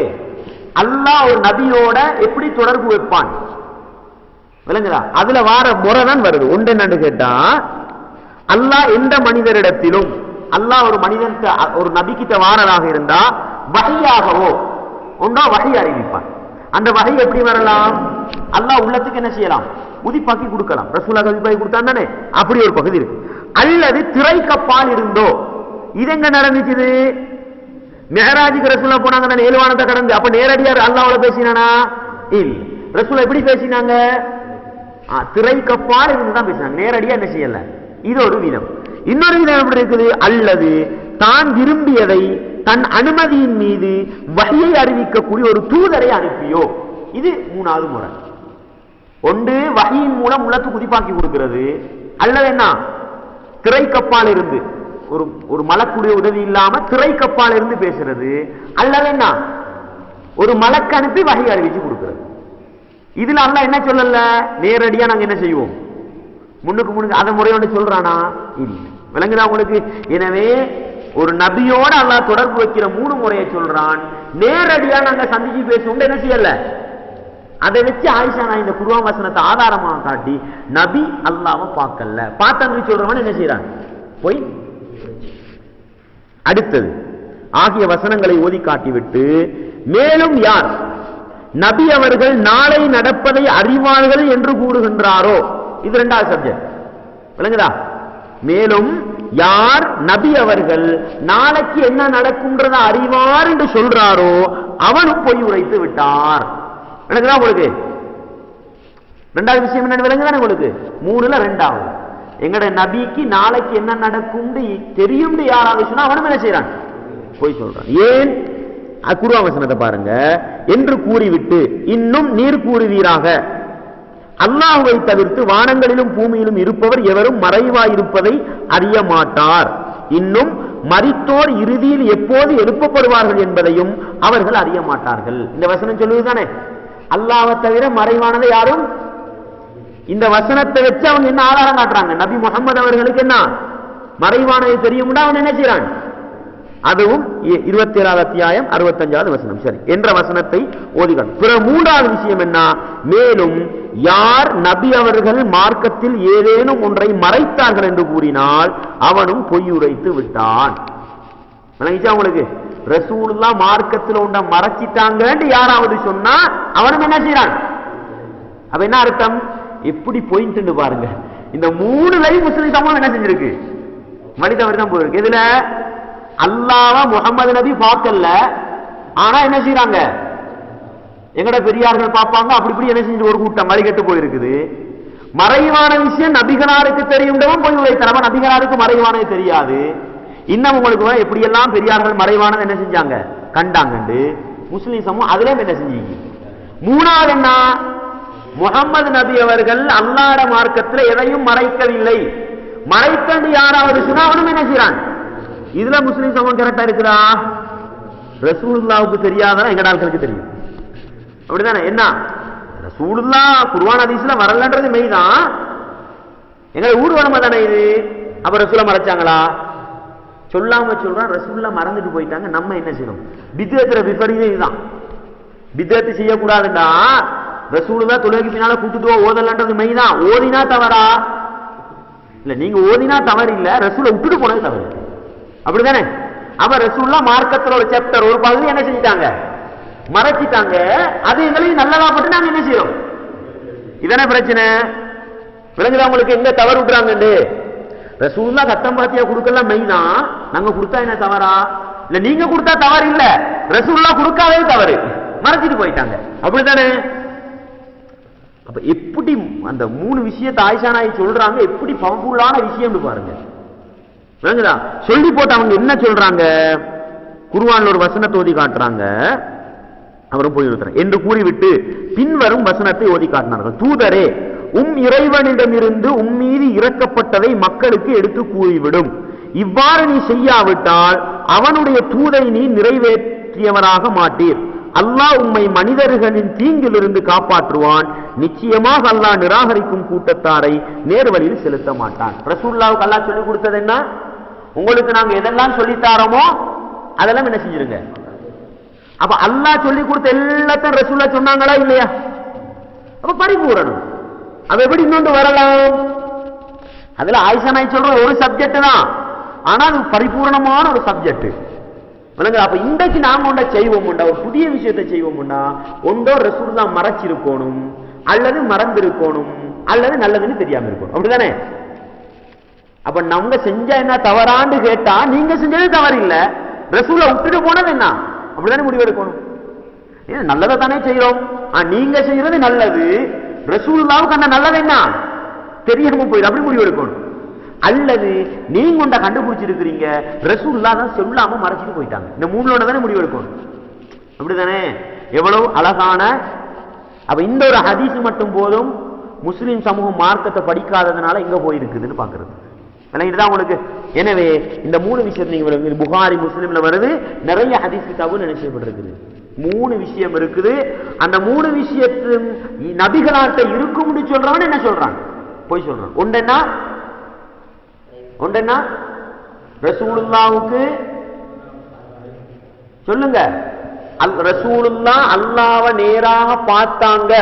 [SPEAKER 2] அல்லாஹ் ஒரு நபியோட எப்படி தொடர்பு வைப்பான் விளங்குதா? அதுல வார முறை தான் வருது. ஒன்று என்னன்னு கேட்டா, அல்லாஹ் எந்த மனிதரிடத்திலும் அல்லாஹ் ஒரு மனிதன் ஒரு நபி கிட்ட வாரதாக இருந்தா வஹியாகவோ ஒன்றா வஹி அறிவிப்பான். அந்த வஹி எப்படி வரலாம்? அல்லாஹ் உள்ளத்துக்கு என்ன செய்யலாம்? உதிப்பாக்கி கொடுக்கலாம். ரசூலுல்லாஹ் உதிப்பாக்கி கொடுத்தான் தானே, அப்படி ஒரு பகுதி இருக்கு. அல்லது திரைக்கப்பால் இருந்தோ. இது எங்க நடந்துச்சு? மிஹராஜுக்கு ரசூலுல்லாஹ் போனாங்க தானே, 7 வானத்தை கடந்து. அப்ப நேரடியா அல்லாஹ்வோட பேசினானா? இல்ல. ரசூலுல்லாஹ் எப்படி பேசினாங்க? திரைக்கப்பால் இருந்துதான் பேசினாங்க, நேரடியா என்ன செய்யல. இது ஒரு விதம். இன்னொரு விதம் எப்படி இருக்குது? அல்லது தான் விரும்பியதை தன் அனுமதியின் மீது வஹியை அறிவிக்கக்கூடிய ஒரு தூதரை அனுப்பியோ. இது 3வது முறை. ஒன்று வஹியின் மூலம் உள்ளத்துக்கு உதிப்பாக்கி கொடுக்கிறது, அல்லது என்ன திரைக்கப்பால் இருந்து ஒரு மலக்குடைய உதவி இல்லாம திரைக்கப்பால் இருந்து பேசுறது, அல்லது என்ன ஒரு மலக்கு அனுப்பி வஹி அறிவிச்சு கொடுக்கிறது. இதுல அல்லாஹ் என்ன சொல்லல? நேரடியா நாங்க என்ன செய்வோம் முன்னுக்கு அதை முறையோட சொல்றானா? இல்ல. விளங்குதா உங்களுக்கு? எனவே ஒரு நபியோட அல்லாஹ் தொடர்பு வைக்கிற 3 முறையை சொல்றான். நேரடியா நாங்க சந்திச்சு பேசுவோம் என்ன செய்யல. அதை வச்சு ஆயிஷா நான் இந்த குர்ஆன் வசனத்தை ஆதாரமாக காட்டி நபி அல்லாஹ்வை பார்க்கல, பார்த்தன்னு சொல்றவன் என்ன செய்யறான்? போய் அடுத்தது ஆகிய வசனங்களை ஓதி காட்டிவிட்டு, மேலும் யார் நபி அவர்கள் நாளை நடப்பதை அறிவார்கள் என்று கூறுகின்றாரோ. இது 2வது சப்ஜெக்ட். விளங்குதா? மேலும் யார் நபி அவர்கள் நாளைக்கு என்ன நடக்கும்ன்றத அறிவார் என்று சொல்றாரோ அவனும் பொய் உரைத்து விட்டார். விளங்குதா உங்களுக்கு? 2வது விஷயம் என்ன விளங்குதானே உங்களுக்கு? 3ல 2வது. எங்கட நபிக்கு நாளைக்கு என்ன நடக்கும் தெரியும் யாராவது சொன்னா அவனும் என்ன செய்யறான்? பொய் சொல்றான். ஏன்? குர்ஆன் வசனத்தை பாருங்க. என்று கூறிவிட்டு இன்னும் நீர் கூறுவீராக, அல்லாஹ்வை தவிர்த்து வானங்களிலும் பூமியிலும் இருப்பவர் எவரும் மறைவாயிருப்பதை அறிய மாட்டார். இன்னும் மரித்தோர் இறுதியில் எப்போது எழுப்பப்படுவார்கள் என்பதையும் அவர்கள் அறிய மாட்டார்கள். இந்த வசனம் சொல்லுவதுதானே அல்லாஹ்வை தவிர மறைவானதை யாரும். இந்த வசனத்தை வச்சு அவங்க என்ன ஆதாரம் காட்டுறாங்க? நபி முஹம்மது அவர்களுக்கு என்ன மறைவானதை தெரியும்னா அவன் என்ன செய்யறான்? அதுவும் 27வது அத்தியாயம் 65வது வசனம். சரி, என்ற வசனத்தை ஓதிகள். பிற 3வது விஷயம் என்ன? மேலும் யார் நபி அவர்கள் மார்க்கத்தில் ஏதேனும் ஒன்றை மறைத்தார்கள் என்று கூறினால் அவனும் பொய் உரைத்து விட்டான். உங்களுக்கு ரசூலுல்லாஹ் மார்க்கத்தில் ஒன்றை மறைச்சிட்டாங்க யாராவது சொன்னா அவனும் என்ன செய்யறான்? அப்ப என்ன அர்த்தம்? எப்படி போயிட்டு பாருங்க. இந்த 3 லைவ் முஸ்லிம் சமூகம் என்ன செஞ்சிருக்கு? மனிதவர் தான் போயிருக்கு. இதுல அல்லாஹ்வ முஹம்மது நபி பார்க்கல, ஆனா என்ன செய்யறாங்க? எங்கட பெரியார்கள் பார்ப்பாங்க. அப்படி இப்படி என்ன செஞ்சு ஒரு கூட்டம் மறிகட்டு போயிருக்குது. மறைவான விஷயம் நபிகளாருக்கு தெரியும் போய் உரைத்தரமா நபிகளாருக்கு மறைவானது தெரியாது. இன்னும் உங்களுக்கு எப்படி எல்லாம் பெரியார்கள் மறைவானது என்ன செஞ்சாங்க கண்டாங்க. முஸ்லிம் சமூகம் அதுல என்ன செஞ்சீங்க? 3வது என்ன? முஹம்மது நபி அவர்கள் அல்லாஹ்ட மார்க்கத்தில் எதையும் மறைக்கவில்லை. மறைத்தது யாராவது சொன்னா அவனும் என்ன செய்யறான்? இதுல முஸ்லிம் சமூகம் கரெக்டா இருக்குதா? ரசூலுல்லாஹ்வுக்கு தெரியாதா எங்கட ஆட்களுக்கு தெரியும். அப்படிதானே? என்ன ரசூலுல்லாஹ் குர்ஆன் ஹதீஸ்ல வரலன்றது மெய்தான். எங்க ஊர்வலமா தானே இது. அப்ப ரசூலுல்லாஹ் மறைச்சாங்களா? சொல்லாம சொல்றான் ரசூலுல்லாஹ் மறந்துட்டு போயிட்டாங்க. நம்ம என்ன செய்யணும்? பித்அத்துல விபரீதம் இதுதான். பித்அத் செய்யக்கூடாதுண்டா. ரசூலுல்லாஹ் தொழுகைக்கு பின்னால கூட்டுட்டு ஓதலன்றது மெய்தான். ஓதினா தவறா? இல்ல, நீங்க ஓதினா தவறு இல்ல, ரசூலை விட்டுட்டு போனது தவறு. அப்படிதானே? அவ ரசூலுல்லாஹ் மார்க்கத்துல ஒரு சாப்டர் ஒரு பகுதி என்ன செஞ்சிட்டாங்க? மறைச்சிட்டாங்க. அது எங்களையும் நல்லதா பட்டு நாங்க என்ன செய்யறோம்? இதானே பிரச்சனை. விளங்குதா உங்களுக்கு? எங்க தவறு விட்டுறாங்க? ரசூலுல்லாஹ் கத்தம் பாத்தியா கொடுக்கலாம் மெய்தான். நாங்க கொடுத்தா என்ன தவறா? இல்ல, நீங்க கொடுத்தா தவறு இல்ல, ரசூலுல்லாஹ் கொடுக்காதே தவறு. மறைச்சிட்டு போயிட்டாங்க. அப்படித்தானே? அப்ப எப்படி அந்த 3 விஷயத்தை ஆயிஷா நாயகி சொல்றாங்க? எப்படி பவர்ஃபுல்லான விஷயம் பாருங்க. சொல்லி போட்டு அவங்க என்ன சொல்றாங்க, குர்ஆன்ல ஒரு வசனத்தை ஓதி காட்டுறாங்க, அவரும் போய் இருக்கிறார் என்று கூறிவிட்டு பின்வரும் வசனத்தை ஓதி காட்டினார்கள். தூதரே, இறைவனிடமிருந்து மீது இறக்கப்பட்டதை மக்களுக்கு எடுத்து கூறிவிடும். இவ்வாறு நீ செய்யாவிட்டால் அவனுடைய தூதை நீ நிறைவேற்றியவராக மாட்டீர். அல்லாஹ் உம்மை மனிதர்களின் தீங்கிலிருந்து காப்பாற்றுவான். நிச்சயமாக அல்லாஹ் நிராகரிக்கும் கூட்டத்தாரை நேர்வழியில் செலுத்த மாட்டான். ரசூலுல்லாஹ்வுக்கு அல்லாஹ் சொல்லிக் கொடுத்தது என்ன? உங்களுக்கு நாங்க எதெல்லாம் சொல்லித்தாரோமோ அதெல்லாம் என்ன செஞ்சிருங்க. அப்ப அல்லாஹ் சொல்லி கொடுத்த எல்லாத்தையும் ரசூலுல்லாஹ் சொன்னாங்களா இல்லையா? அப்ப பரிபூரணம். அது எப்படி இன்னொன்று வரலாம்? அதுல ஆயிஷா நாய் சொல்ற ஒரு சப்ஜெக்ட் தான், ஆனா அது பரிபூர்ணமான ஒரு சப்ஜெக்ட். அப்ப இன்றைக்கு நாம ஒன்றை செய்வோம்டா, ஒரு புதிய விஷயத்தை செய்வோம்டா, ஒன்றோ ரசூலுல்லாஹ் மறைச்சிருக்கணும், அல்லது மறந்திருக்கணும், அல்லது நல்லதுன்னு தெரியாம இருக்கணும். அப்படிதானே? அப்ப நம்ம செஞ்சா என்ன தவறான்னு கேட்டா நீங்க செஞ்சது தவறு இல்ல, ரசூலுல்லாஹ் விட்டுட்டு போனது என்ன, அப்படிதானே முடிவெடுக்கணும். நல்லதை தானே செய்யறோம், நீங்க செய்யறது நல்லது, ரசூலுல்லாஹ்வுக்கு அந்த நல்லது என்ன தெரியாம போயிடு, அப்படி முடிவெடுக்கணும். அல்லது நீங்க ஒன்றை கண்டுபிடிச்சிருக்கிறீங்க, ரசூலுல்லாஹ் தான் சொல்லாம மறைச்சிட்டு போயிட்டாங்க, இந்த மூணுல தானே முடிவெடுக்கணும். அப்படிதானே? எவ்வளவு அழகான. அப்ப இந்த ஒரு ஹதீஸ் மட்டும் போதும் முஸ்லிம் சமூகம் மார்க்கத்தை படிக்காததுனால எங்க போயிருக்குதுன்னு பாக்குறது. இதுதான் உங்களுக்கு. எனவே இந்த மூணு விஷயம் நீங்க புகாரி முஸ்லிம்ல வருது, நிறைய ஹதீஸ் கிதாபுல நினைச்சப்பட்டிருக்குது. மூணு விஷயம் இருக்குது. அந்த மூணு விஷயத்தும் நபிகளாட்ட இருக்கும்னு சொல்றவன் என்ன சொல்றான்? போய் சொல்றான். ஒன்றென்னா ரசூலுல்லாஹ்வுக்கு சொல்லுங்க, ரசூலுல்லாஹ் அல்லாஹ்வை நேராக பார்த்தாங்க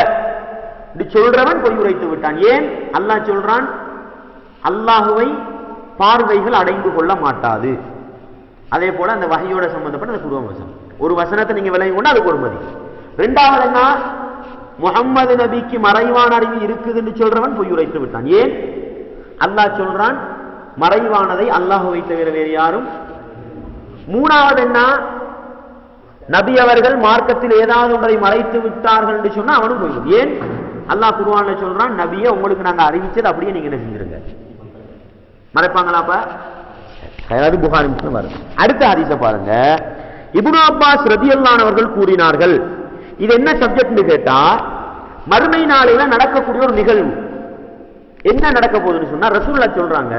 [SPEAKER 2] சொல்றவன் பொய் உரைத்து விட்டான். ஏன்? அல்லாஹ் சொல்றான், அல்லாஹுவை பார்வைகள் அடைந்து கொள்ள மாட்டாது. அதே போல அந்த வஹையோட சம்பந்தப்பட்ட அந்த குர்ஆன் வசனம், ஒரு வசனத்தை நீங்க விளங்கி கொண்டு அதுக்கு ஒரு மதி. இரண்டாவது என்ன? முஹம்மது நபிக்கு மறைவான அறிவு இருக்குதுன்னு சொல்றவன் பொய் உரைத்து விட்டான். ஏன்? அல்லாஹ் சொல்றான், மறைவானதை அல்லாஹ்வை தவிர வேறு யாரும். மூணாவது என்ன? நபி அவர்கள் மார்க்கத்தில் ஏதாவது ஒன்றை மறைத்து விட்டார்கள் என்று சொன்னா அவனும் போய்டும். ஏன்? அல்லாஹ் குர்ஆன்ல சொல்றான், நபியை உங்களுக்கு நாங்க அறிவிச்சது அப்படியே நீங்க என்ன செஞ்சிருங்க. மறைப்பாங்களா? அப்ப புகாரி முஸ்லிம் வரும். அடுத்த ஹதீஸை பாருங்க. இப்னு அப்பாஸ் ரலியல்லாஹு அன்ஹு அவர்கள் கூறினார்கள், இது என்ன சப்ஜெக்ட்னு கேட்டா, மறுமை நாளையில நடக்கக்கூடிய ஒரு நிகழ்வு. என்ன நடக்க போகுதுன்னு சொன்னா, ரசூலுல்லாஹ் சொல்றாங்க,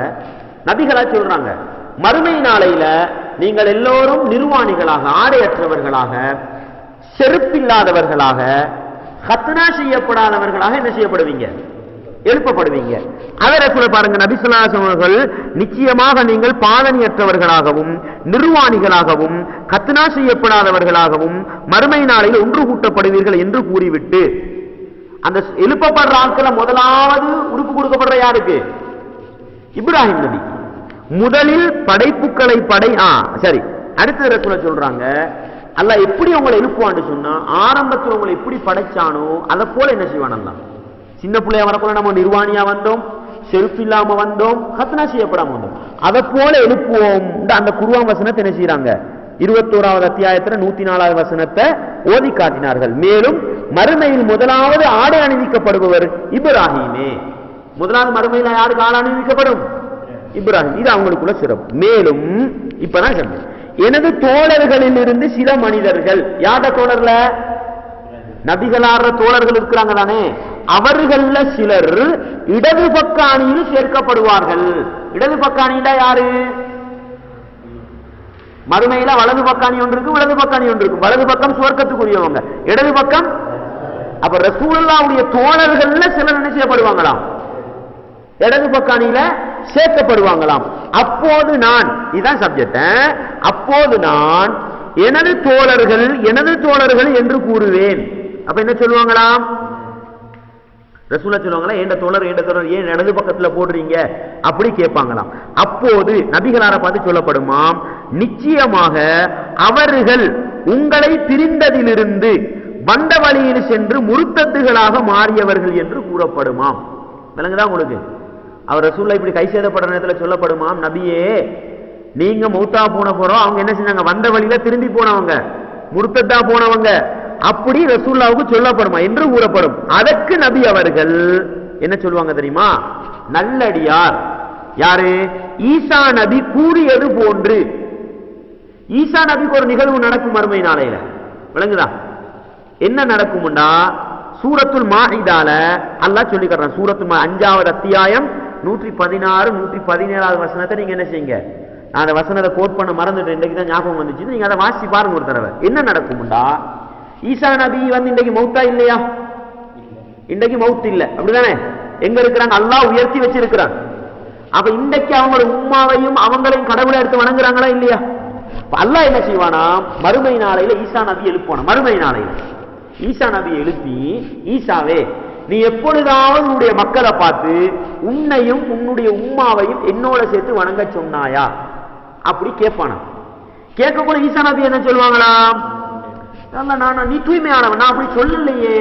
[SPEAKER 2] நபிகளா சொல்றாங்க, மறுமை நாளையில நீங்கள் எல்லோரும் நிர்வாணிகளாக, ஆடையற்றவர்களாக, செருப்பில்லாதவர்களாக, ஹத்னா செய்யப்படாதவர்களாக என்ன செய்யப்படுவீங்க? எழுப்பப்படுவீங்க. அதே போல பாருங்க, நபி ஸல்லல்லாஹு அலைஹி வஸல்லம் அவர்கள் நிச்சயமாக நீங்கள் பாதணியற்றவர்களாகவும் நிர்வாணிகளாகவும் ஹத்னா செய்யப்படாதவர்களாகவும் மறுமை நாளையில் ஒன்று கூட்டப்படுவீர்கள் என்று கூறிவிட்டு, அந்த எழுப்பப்படுற ஆட்களை முதலாவது உறுப்பு கொடுக்கப்படுற யாருக்கு? இப்ராஹிம் நபி. முதலில் படைப்புகளை சரி. அடுத்த ரசூலுல்லாஹ் சொல்றாங்க, அல்லாஹ் எப்படி உங்களை எழுப்புவான்னு சொன்னா, ஆரம்பத்தில் உங்களை எப்படி படைச்சானோ அதை போல என்ன செய்வான் அல்லாஹ். சின்ன பிள்ளைய வரப்போல நம்ம நிர்வாணியா வந்தோம், செருப்பு இல்லாம வந்தோம், ஹத்னா செய்யப்படாம வந்தோம், அதை போல எழுப்புவோம். அந்த குர்ஆன் வசனத்தை என்ன செய்யறாங்க? 21வது அத்தியாயத்துல 104வது வசனத்தை ஓதி காட்டினார்கள். மேலும் மறுமையில் முதலாவது ஆடை அணிவிக்கப்படுபவர் இப்ராஹிமே. முதலாவது மறுமையில யாருக்கு ஆடை அணிவிக்கப்படும்? இப்ராஹிம். இது அவங்களுக்குள்ள சிறப்பு. மேலும் இப்பதான் சொன்னேன், எனது தோழர்களில் இருந்து சில மனிதர்கள், யார தோழர்ல? நபிகளார தோழர்கள் இருக்கிறாங்க தானே, அவர்கள சிலர் இடது பக்க அணியில் சேர்க்கப்படுவார்கள். இடது பக்க அணியில யாரு? மறுமையில வலது பக்காணி ஒன்று இருக்கும், வலது பக்காணி ஒன்று இருக்கும். வலது பக்கம் சுவர்க்கத்துக்குரியவங்க, இடது பக்கம். அப்ப ரசூலுல்லாஹ்வுடைய தோழர்கள்ல சிலர் என்ன செய்யப்படுவாங்களாம்? இடது பக்காணியில சேர்க்கப்படுவாங்களாம். அப்போது நான், இதுதான் சப்ஜெக்ட், அப்போது நான் எனது தோழர்கள் என்று கூறுவேன். அப்ப என்ன சொல்லுவாங்களாம்? ரசூலுல்லாஹ் சொல்லுவாங்களா, ஏண்ட தோழர் ஏன் இடது பக்கத்துல போடுறீங்க அப்படி கேட்பாங்களாம். அப்போது நபிகளார பார்த்து சொல்லப்படுமாம், நிச்சயமாக அவர்கள் உங்களை பிரிந்ததிலிருந்து வந்த வழியில் சென்று முருத்தத்துகளாக மாறியவர்கள் என்று கூறப்படுமாம். விளங்குதா உங்களுக்கு? அவர் ரசூலுல்லாஹ் இப்படி கை சேதப்படுற நேரத்தில் சொல்லப்படுமாம், நபியே நீங்க மௌத்தா போன போறோம், அவங்க என்ன செஞ்சாங்க? வந்த வழியில திரும்பி போனவங்க, முருத்தத்தா போனவங்க, அப்படி ரசூலுல்லாஹ்வுக்கு சொல்லப்படுமா என்று கூறப்படும். அதற்கு நபி அவர்கள் என்ன சொல்லுவாங்க தெரியுமா? நல்லடியார் யாரு? ஈசா நபி கூறியது போன்று. ஈசா நபிக்கு ஒரு நிகழ்வு நடக்கும் மறுமை நாளையில, விளங்குதா? என்ன நடக்கும்டா, சூரத்துல் மாஇதால அல்லாஹ் சொல்லி காட்டுறான். சூரத்துல் 5வது அத்தியாயம் 116 117வது வசனத்தை நீங்க என்ன செய்யுங்க, நான் அந்த வசனத்தை கோட் பண்ண மறந்துட்டேன், இன்றைக்கு தான் ஞாபகம் வந்துச்சு, நீங்க அதை வாசி பாருங்க ஒரு தடவை. என்ன நடக்கும்டா, ஈசா நபி இன்றைக்கு மௌத்தா இல்லையா? இன்றைக்கு மௌத் இல்ல, அப்படிதானே? எங்க இருக்கிறாங்க? அல்லாஹ் உயர்த்தி வச்சிருக்கிறான். அப்ப இன்றைக்கு அவங்களோட உம்மாவையும் அவங்களையும் கடவுளை எடுத்து வணங்குறாங்களா இல்லையா? அல்லாஹ் என்ன செய்வானா, மறுமை நாளையில ஈசா நபி எழுப்பான. மறுமை நாளையில ஈசா நபி எழுப்பி, ஈசாவே நீ எப்பொழுதாவது உன்னுடைய மக்களை பார்த்து உன்னையும் உன்னுடைய உம்மாவையும் என்னோட சேர்த்து வணங்க சொன்னாயா அப்படி கேட்பானா. கேட்க கூட ஈசா நபி என்ன சொல்லுவாங்களா, நீ தூய்மையானவன், நான் அப்படி சொல்லலையே,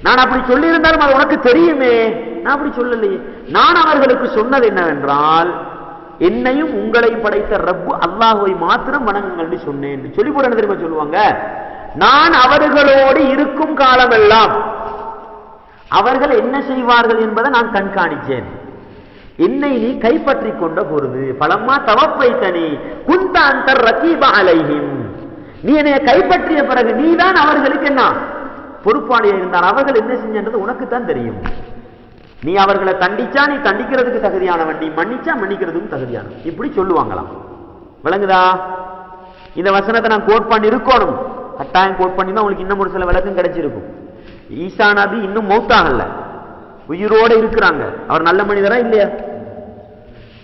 [SPEAKER 2] நான் அப்படி சொல்லி இருந்தாலும் அது உனக்கு தெரியுமே, நான் அப்படி சொல்லலையே. நான் அவர்களுக்கு சொன்னது என்னவென்றால், என்னையும் உங்களையும் படைத்த ரப்பு அல்லாஹ்வை மாத்திரம் வணங்குங்கள் சொன்னேன். சொல்லி போட தெரியுமா சொல்லுவாங்க, நான் அவர்களோடு இருக்கும் காலமெல்லாம் அவர்கள் என்ன செய்வார்கள் என்பதை நான் கண்காணிச்சேன். என்னை நீ கைப்பற்றி கொண்ட பொழுது பலம்மா தவப்பைத்தனி குந்தாந்தர் ரகீபா அலைஹிம், நீ என்னை கைப்பற்றிய பிறகு நீதான் அவர்களுக்கு என்ன பொறுப்பாளியாக இருந்தால் அவர்கள் என்ன செஞ்சது உனக்கு தான் தெரியும். நீ அவர்களை தண்டிச்சா நீ தண்டிக்கிறதுக்கு தகுதியானவன், நீ மன்னிச்சா மன்னிக்கிறதுக்கு தகுதியானவன், இப்படி சொல்லுவாங்களாம். விளங்குதா? இந்த வசனத்தை நான் கோட் பண்ணி இருக்கணும், கட்டாயம் கோட் பண்ணி தான் உங்களுக்கு இன்னும் ஒரு சில விளக்கம் கிடைச்சிருக்கும். ஈசா நபி இன்னும் மௌத்தாகல, உயிரோட இருக்கிறாங்க. அவர் நல்ல மனிதரா இல்லையா?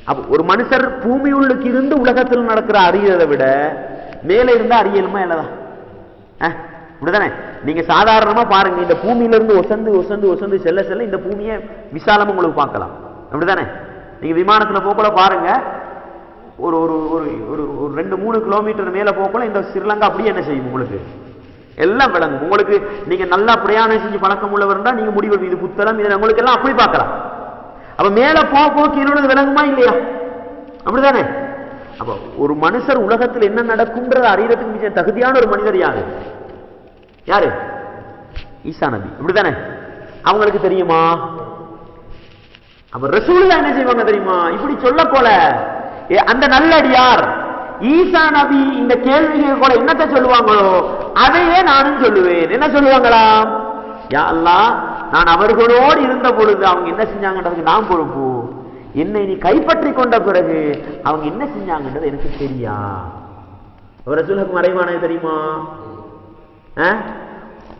[SPEAKER 2] அப்ப ஒரு மனுஷர் பூமி உள்ளுக்கு இருந்து உலகத்தில் நடக்கிற அறியதை விட மேலே இருந்தா அறியலுமா இல்லதா? இப்படிதானே? நீங்க சாதாரணமா பாருங்க, இந்த பூமியில இருந்து ஒசந்து ஒசந்து ஒசந்து செல்ல செல்ல இந்த பூமியை விசாலமா உங்களுக்கு பார்க்கலாம். அப்படிதானே? நீங்க விமானத்துல போக்கல பாருங்க, ஒரு ஒரு ஒரு 2-3 கிலோமீட்டர் மேல போக்கல இந்த ஸ்ரீலங்கா அப்படியே என்ன செய்யும் உங்களுக்கு எல்லாம் விளங்கும். உங்களுக்கு நீங்க நல்லா பிரயாணம் செஞ்சு பழக்கம் உள்ளவர் இருந்தா நீங்க முடிவு இது புத்தளம் இது உங்களுக்கு எல்லாம் அப்படி பார்க்கலாம். அப்ப மேல போக கீழே விளங்குமா இல்லையா? அப்படிதானே? அப்ப ஒரு மனுஷர் உலகத்தில் என்ன நடக்கும்ன்றத அறியறதுக்கு மிக தகுதியான ஒரு மனிதர் யாரு? யாரு? ஈசா நபி. இப்படிதானே? அவங்களுக்கு தெரியுமா? அப்ப ரசூலுல்லாஹ் என்ன செய்வாங்க தெரியுமா? இப்படி சொல்ல போல அந்த நல்லடியார் ஈசா நபி இந்த கேள்விகள் கூட என்னத்தை சொல்லுவாங்களோ அதையே நானும் சொல்லுவேன். என்ன சொல்லுவாங்களா? யா அல்லாஹ், நான் அவர்களோடு இருந்த பொழுது அவங்க என்ன செஞ்சாங்கன்றதுக்கு நான் பொறுப்பு, என்னை நீ கைப்பற்றி கொண்ட பிறகு அவங்க என்ன செஞ்சாங்கன்றது எனக்கு தெரியா? ரசூலுக்கு மறைவானது தெரியுமா?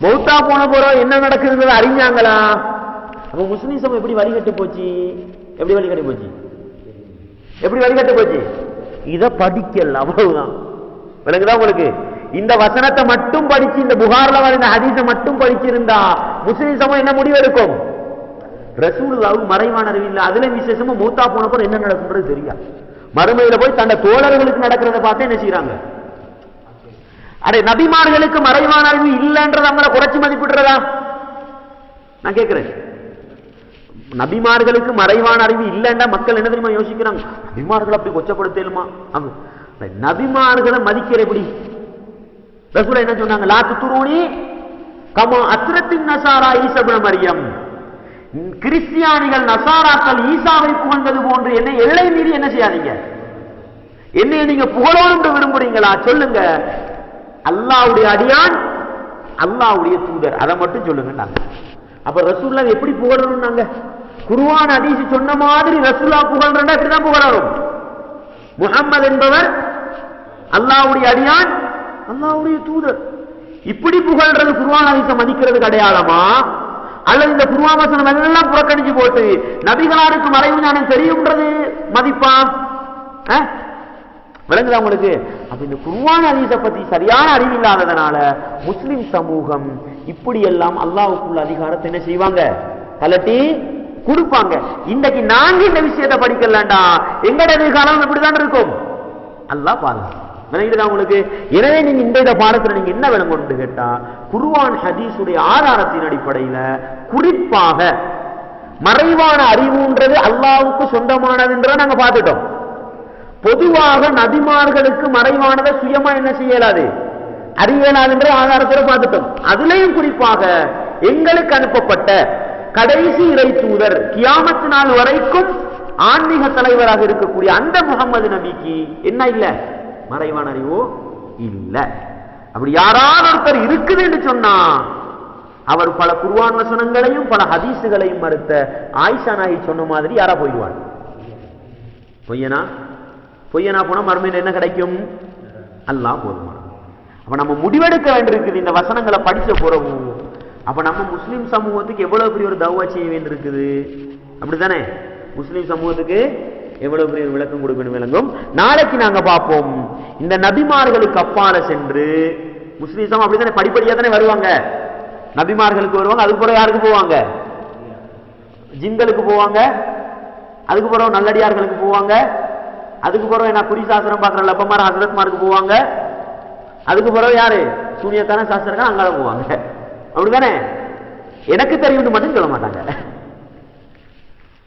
[SPEAKER 2] மௌத்தா போன போறோம் என்ன நடக்குதுங்கிறத அறிஞ்சாங்களா? அப்ப முஸ்லிம் சமூகம் எப்படி வழிகட்டு போச்சு? எப்படி வழிகட்டு போச்சு? எப்படி வழிகட்டு போச்சு? இத படிக்கல, அவ்வளவுதான். விளங்குதா உங்களுக்கு? இந்த வசனத்தை மட்டும் படிச்சு, இந்த புகார்ல வர இந்த ஹதீஸை மட்டும் படிச்சிருந்தா முஸ்லிம் சமூகம் என்ன முடிவு எடுக்கும்? ரசூலுல்லாஹ்வுக்கு மறைவான அறிவு இல்லை. அதுல விசேஷமா மௌத்தா போன போற என்ன நடக்கும்ன்றது தெரியா. மறுமையில போய் தன்னை தோழர்களுக்கு நடக்கிறத பார்த்து என்ன செய்யறாங்க? அடே, நபிமார்களுக்கு மறைவான அறிவு இல்லைன்றத அவங்கள குறைச்சு மதிப்பிடுறதா? நான் கேட்கிறேன், நபிமார்களுக்கு மறைவான அறிவு இல்லைன்னா மக்கள் என்ன தெரியுமா யோசிக்கிறாங்க? நபிமார்களை அப்படி கொச்சப்படுத்தலுமா? நபிமார்களை மதிக்கிற எப்படி? ரசூலுல்லாஹ் என்ன சொன்னாங்க? லா துத்ரூனி கமா அத்ரத்தின் நசாரா ஈசா இப்னு மரியம், கிறிஸ்டியானிகள் நசாராக்கள் ஈசாவை புகழ்ந்தது போன்று என்னை எல்லை மீறி என்ன செய்யாதீங்க, என்னை நீங்க புகழோடு விரும்புறீங்களா? சொல்லுங்க, அல்லாஹ்வுடைய அடியான், அல்லாஹ்வுடைய தூதர், அதை மட்டும் சொல்லுங்க. அப்ப ரசூலுல்லாஹ் எப்படி புகழணும்? நாங்க குர்ஆன் ஹதீஸ் சொன்ன மாதிரி ரசூலுல்லாஹ் புகழ்றா இப்படிதான் புகழணும். முஹம்மது என்பவர் அல்லாஹ்வுடைய அடியான், அல்லாஹ்வுடைய தூதர், இப்படி புகழ்றது குர்ஆன் ஹதீஸை மதிக்கிறதுக்கு அடையாளமா? அல்லது இந்த குர்ஆன் வசனம் எல்லாம் புறக்கணிச்சு போட்டு நபிகளாருக்கு மறைவு ஞானம் தெரியும்ன்றது மதிப்பா? விளங்குதா உங்களுக்கு? அப்ப இந்த குர்ஆன் ஹதீஸை பத்தி சரியான அறிவு இல்லாததனால முஸ்லிம் சமூகம் இப்படி எல்லாம் அல்லாஹ்வுக்குள்ள அதிகாரத்தை என்ன செய்வாங்க? கலட்டி கொடுப்பாங்க. இன்றைக்கு நாங்க இந்த விஷயத்தை படிக்கலண்டா எங்கட எதிர்காலம் இப்படிதான் இருக்கும். அல்லாஹ் பாருங்க. விளங்குதா உங்களுக்கு? எனவே நீங்க இந்த பாடத்துல நீங்க என்ன விளங்கணும்னு கேட்டா, குர்ஆன் ஹதீஸுடைய ஆதாரத்தின் அடிப்படையில குறிப்பாக மறைவான அறிவுன்றது அல்லாஹ்வுக்கு சொந்தமானதுன்றத நாங்க பார்த்துட்டோம். பொதுவாக நபிமார்களுக்கு மறைவானதை சுயமா என்ன செய்யலாது, அறியலாதுன்ற ஆதாரத்தை பார்த்துட்டோம். அதுலயும் குறிப்பாக எங்களுக்கு அனுப்பப்பட்ட கடைசி இறை தூதர் கியாமத் நாள் வரைக்கும் ஆன்மீக தலைவராக இருக்கக்கூடிய அந்த முகமது நபிக்கு என்ன இல்ல? மறைவான அறிவோ இல்ல. அப்படி யாராவது ஒருத்தர் இருக்குது என்று சொன்னா அவர் பல குர்ஆன் வசனங்களையும் பல ஹதீசுகளையும் மறுத்த ஆயிஷா நாயகி சொன்ன மாதிரி யாரா போயிடுவார்? பொய்யனா போனா மறுமையில் என்ன கிடைக்கும்? அல்லாஹ் போதுமான. அப்ப நம்ம முடிவெடுக்க வேண்டியிருக்குது இந்த வசனங்களை படிச்ச பிறகு. அப்ப நம்ம முஸ்லிம் சமூகத்துக்கு எவ்வளவு பெரிய ஒரு தௌவா செய்ய வேண்டியிருக்குது, அப்படித்தானே? முஸ்லிம் சமூகத்துக்கு எவ்வளவு பெரிய விளக்கம் கொடுக்கணும் விளங்கும். நாளைக்கு நாங்க பார்ப்போம் இந்த நபிமார்களுக்கு அப்பால சென்று முஸ்லிம் சமூகம் அப்படித்தானே படிப்படியா தானே வருவாங்க. நபிமார்களுக்கு வருவாங்க, அதுக்கு பிறகு யாருக்கு போவாங்க? ஜின்களுக்கு போவாங்க, அதுக்கு பிறகு நல்லடியார்களுக்கு போவாங்க, அதுக்கு பிறகு என்ன குறி சாஸ்திரம் பார்க்குற லப்பமார் ஹசரத்மாருக்கு போவாங்க, அதுக்கு பிறகு யாரு சூனியத்தான சாஸ்திரம் அங்கால போவாங்க. அப்படித்தானே? எனக்கு தெரியும் மட்டும் சொல்ல மாட்டாங்க,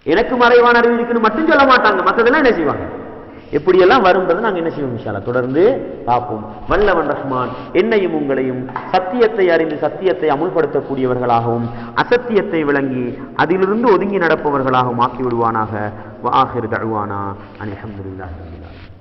[SPEAKER 2] எனக்கு மறைவான அறிவு இருக்குன்னு மட்டும் சொல்ல மாட்டாங்க. மற்றதெல்லாம் என்ன செய்வாங்க? எப்படியெல்லாம் வரும்ன்றது நாங்கள் என்ன செய்வோம் இன்ஷா அல்லாஹ் தொடர்ந்து பார்ப்போம். வல்லவன் ரஹ்மான் என்னையும் உங்களையும் சத்தியத்தை அறிந்து சத்தியத்தை அமுல்படுத்தக்கூடியவர்களாகவும் அசத்தியத்தை விளங்கி அதிலிருந்து ஒதுங்கி நடப்பவர்களாகவும் ஆக்கி விடுவானாக. வ ஆகிரு தஅவானா அல்ஹம்துலில்லாஹி ரப்பில் ஆலமீன்.